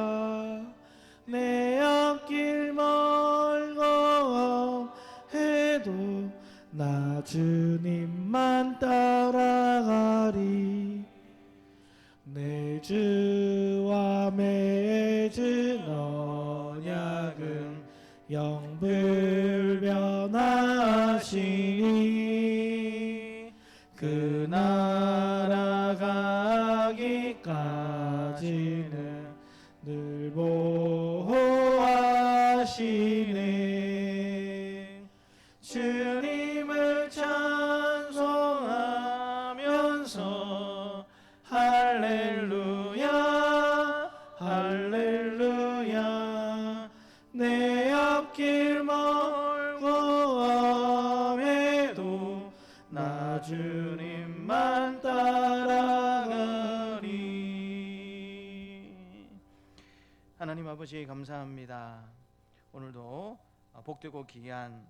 내 앞길 멀고 험해도 나 주님만 따라가리. 내 주와 맺은 언약은 영불변하시니 그 나라 가기까지는 늘 보호하시네. 주님을 찬송하면서 할렐루야 할렐루야. 내 앞길 멀고 험해도 나 주님만 따라가리. 하나님 아버지 감사합니다. 오늘도 복되고 귀한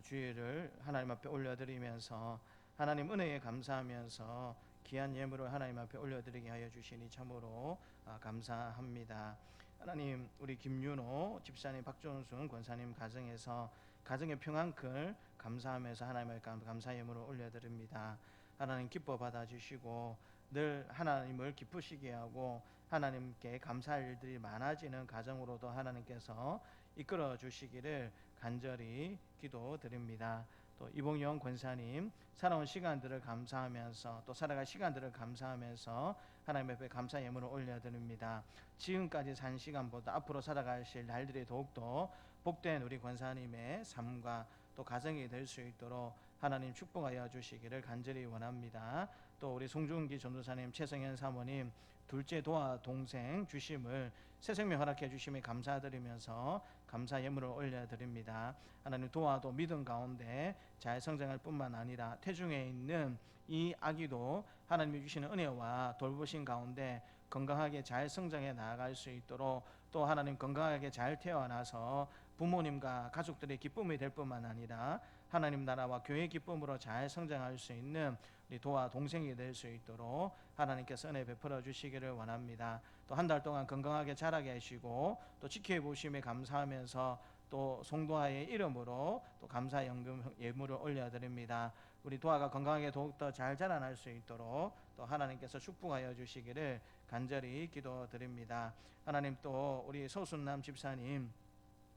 주일을 하나님 앞에 올려드리면서 하나님 은혜에 감사하면서 귀한 예물을 하나님 앞에 올려드리게 하여 주시니 참으로 감사합니다. 하나님, 우리 김윤호 집사님, 박종순 권사님 가정에서 가정의 평안을 감사하면서 하나님 앞에 감사 예물을 올려드립니다. 하나님 기뻐 받아주시고 늘 하나님을 기쁘시게 하고 하나님께 감사할 일들이 많아지는 가정으로도 하나님께서 이끌어 주시기를 간절히 기도드립니다. 또 이봉영 권사님 살아온 시간들을 감사하면서 또 살아갈 시간들을 감사하면서 하나님 앞에 감사 예물을 올려드립니다. 지금까지 산 시간보다 앞으로 살아가실 날들이 더욱더 복된 우리 권사님의 삶과 또 가정이 될 수 있도록 하나님 축복하여 주시기를 간절히 원합니다. 또 우리 송중기 전도사님, 최성현 사모님 둘째 도와 동생 주심을 새 생명 허락해 주심에 감사드리면서 감사 예물을 올려드립니다. 하나님 도와도 믿음 가운데 잘 성장할 뿐만 아니라 태중에 있는 이 아기도 하나님이 주시는 은혜와 돌보신 가운데 건강하게 잘 성장해 나아갈 수 있도록 또 하나님 건강하게 잘 태어나서 부모님과 가족들의 기쁨이 될 뿐만 아니라 하나님 나라와 교회의 기쁨으로 잘 성장할 수 있는 우리 도와 동생이 될 수 있도록 하나님께서 은혜 베풀어 주시기를 원합니다. 또 한 달 동안 건강하게 자라게 하시고 또 지켜 보심에 감사하면서 또 송도아의 이름으로 또 감사 연금 예물을 올려드립니다. 우리 도아가 건강하게 더욱더 잘 자라날 수 있도록 또 하나님께서 축복하여 주시기를 간절히 기도드립니다. 하나님, 또 우리 서순남 집사님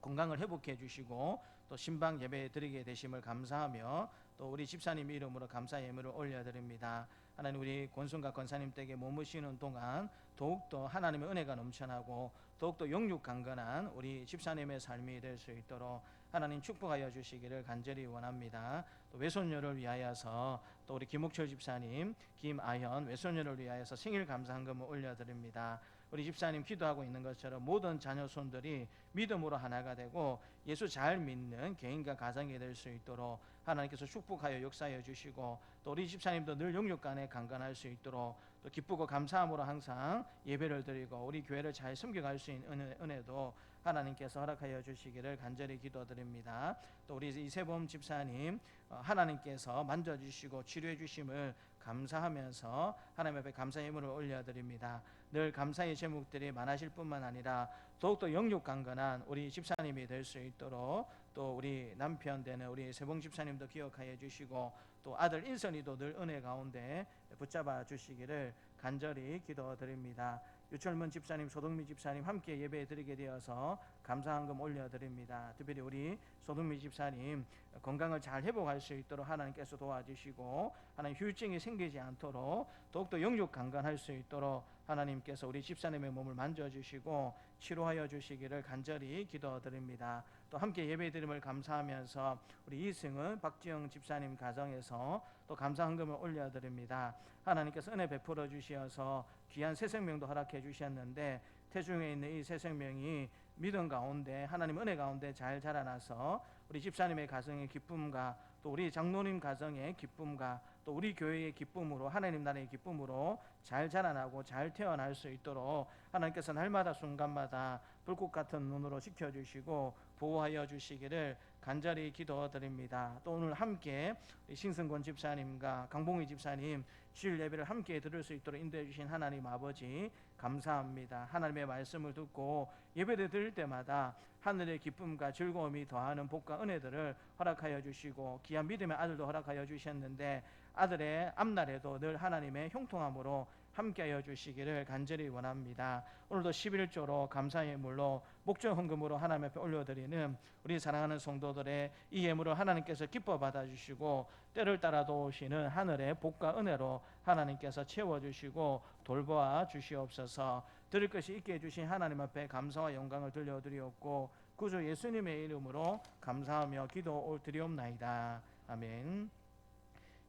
건강을 회복해 주시고 또 신방 예배 드리게 되심을 감사하며 또 우리 집사님 이름으로 감사 예물을 올려드립니다. 하나님, 우리 권순각 권사님 댁에 머무시는 동안 더욱더 하나님의 은혜가 넘쳐나고 더욱더 영육 강건한 우리 집사님의 삶이 될 수 있도록 하나님 축복하여 주시기를 간절히 원합니다. 또 외손녀를 위하여서 또 우리 김옥철 집사님, 김아현 외손녀를 위하여서 생일 감사한금을 올려드립니다. 우리 집사님 기도하고 있는 것처럼 모든 자녀손들이 믿음으로 하나가 되고 예수 잘 믿는 개인과 가정이 될 수 있도록 하나님께서 축복하여 역사하여 주시고, 또 우리 집사님도 늘 영육간에 강건할 수 있도록 또 기쁘고 감사함으로 항상 예배를 드리고 우리 교회를 잘 섬겨갈 수 있는 은혜도 하나님께서 허락하여 주시기를 간절히 기도드립니다. 또 우리 이세범 집사님 하나님께서 만져주시고 치료해 주심을 감사하면서 하나님 앞에 감사의 예물을 올려드립니다. 늘 감사의 제목들이 많으실 뿐만 아니라 더욱더 영육 강건한 우리 집사님이 될 수 있도록, 또 우리 남편 되는 우리 세봉 집사님도 기억하여 주시고, 또 아들 인선이도 늘 은혜 가운데 붙잡아 주시기를 간절히 기도드립니다. 유철문 집사님, 소동미 집사님 함께 예배 드리게 되어서 감사한금 올려드립니다. 특별히 우리 소동미 집사님 건강을 잘 회복할 수 있도록 하나님께서 도와주시고, 하나님 휴증이 생기지 않도록 더욱더 영육 강건할 수 있도록 하나님께서 우리 집사님의 몸을 만져주시고 치료하여 주시기를 간절히 기도드립니다. 또 함께 예배드림을 감사하면서 우리 이승은 박지영 집사님 가정에서 또 감사한금을 올려드립니다. 하나님께서 은혜 베풀어 주시어서 귀한 새 생명도 허락해 주셨는데, 태중에 있는 이 새 생명이 믿음 가운데 하나님 은혜 가운데 잘 자라나서 우리 집사님의 가정의 기쁨과 또 우리 장로님 가정의 기쁨과 또 우리 교회의 기쁨으로, 하나님 나라의 기쁨으로 잘 자라나고 잘 태어날 수 있도록 하나님께서 날마다 순간마다 불꽃 같은 눈으로 지켜주시고 보호하여 주시기를 간절히 기도드립니다. 또 오늘 함께 신승권 집사님과 강봉희 집사님 주일 예배를 함께 들을 수 있도록 인도해 주신 하나님 아버지 감사합니다. 하나님의 말씀을 듣고 예배를 드릴 때마다 하늘의 기쁨과 즐거움이 더하는 복과 은혜들을 허락하여 주시고, 귀한 믿음의 아들도 허락하여 주셨는데 아들의 앞날에도 늘 하나님의 형통함으로 함께하여 주시기를 간절히 원합니다. 오늘도 11조로 감사의 예물로 목적 헌금으로 하나님 앞에 올려드리는 우리 사랑하는 성도들의 이 예물을 하나님께서 기뻐 받아주시고, 때를 따라 도우시는 하늘의 복과 은혜로 하나님께서 채워주시고 돌보아 주시옵소서. 드릴 것이 있게 해주신 하나님 앞에 감사와 영광을 들려드리옵고 구주 예수님의 이름으로 감사하며 기도 드리옵나이다. 아멘.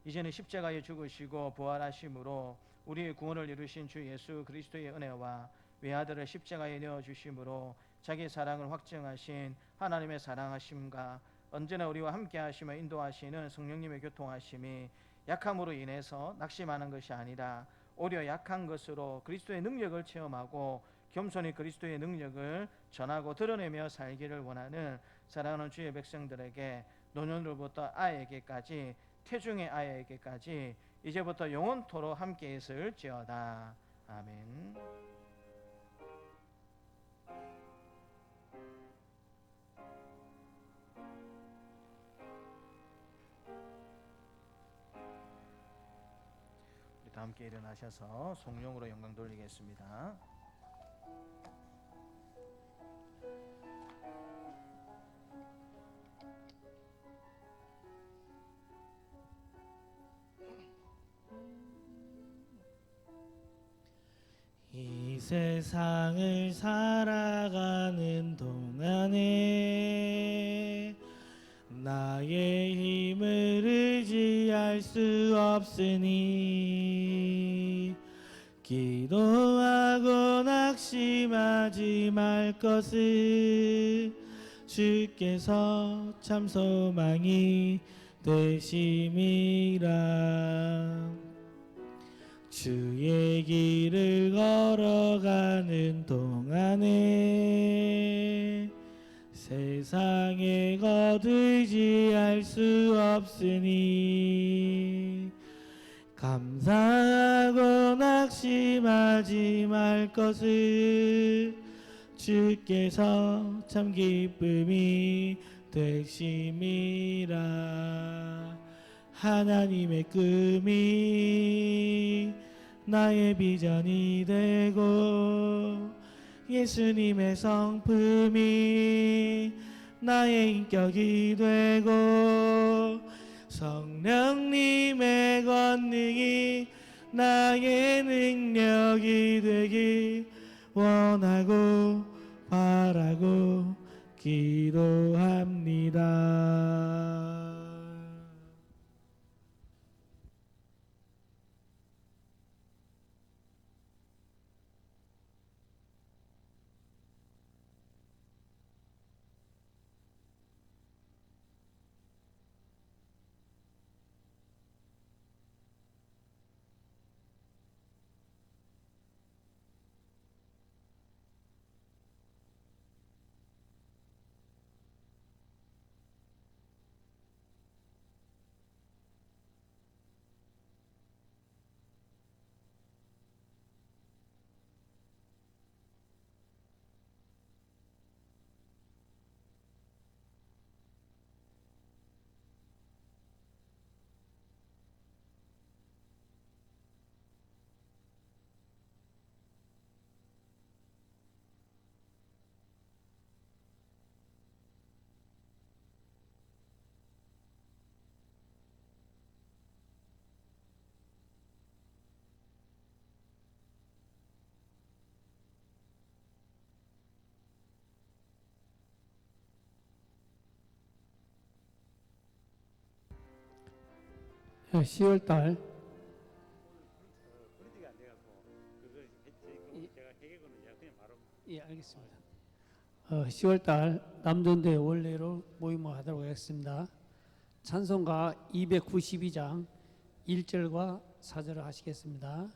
이제는 십자가에 죽으시고 부활하심으로 우리의 구원을 이루신 주 예수 그리스도의 은혜와 외아들을 십자가에 내어주심으로 자기의 사랑을 확증하신 하나님의 사랑하심과 언제나 우리와 함께 하시며 인도하시는 성령님의 교통하심이 약함으로 인해서 낙심하는 것이 아니라 오히려 약한 것으로 그리스도의 능력을 체험하고 겸손히 그리스도의 능력을 전하고 드러내며 살기를 원하는 사랑하는 주의 백성들에게 노년으로부터 아이에게까지 태중의 아이에게까지 이제부터 영원토록 함께 있을지어다. 아멘. 우리 다 함께 일어나셔서 성령으로 영광 돌리겠습니다. 이 세상을 살아가는 동안에 나의 힘을 의지할 수 없으니 기도하고 낙심하지 말 것을 주께서 참 소망이 되심이라. 주의 길을 걸어가는 동안에 세상에 거두지할 수 없으니 감사하고 낙심하지 말 것을 주께서 참 기쁨이 되심이라. 하나님의 꿈이 나의 비전이 되고 예수님의 성품이 나의 인격이 되고 성령님의 권능이 나의 능력이 되길 원하고 바라고 기도합니다. 10월 달 예, 알겠습니다. 10월 달 남존대 원래로 모임을 하도록 하겠습니다. 찬송가 292장 1절과 4절을 하시겠습니다.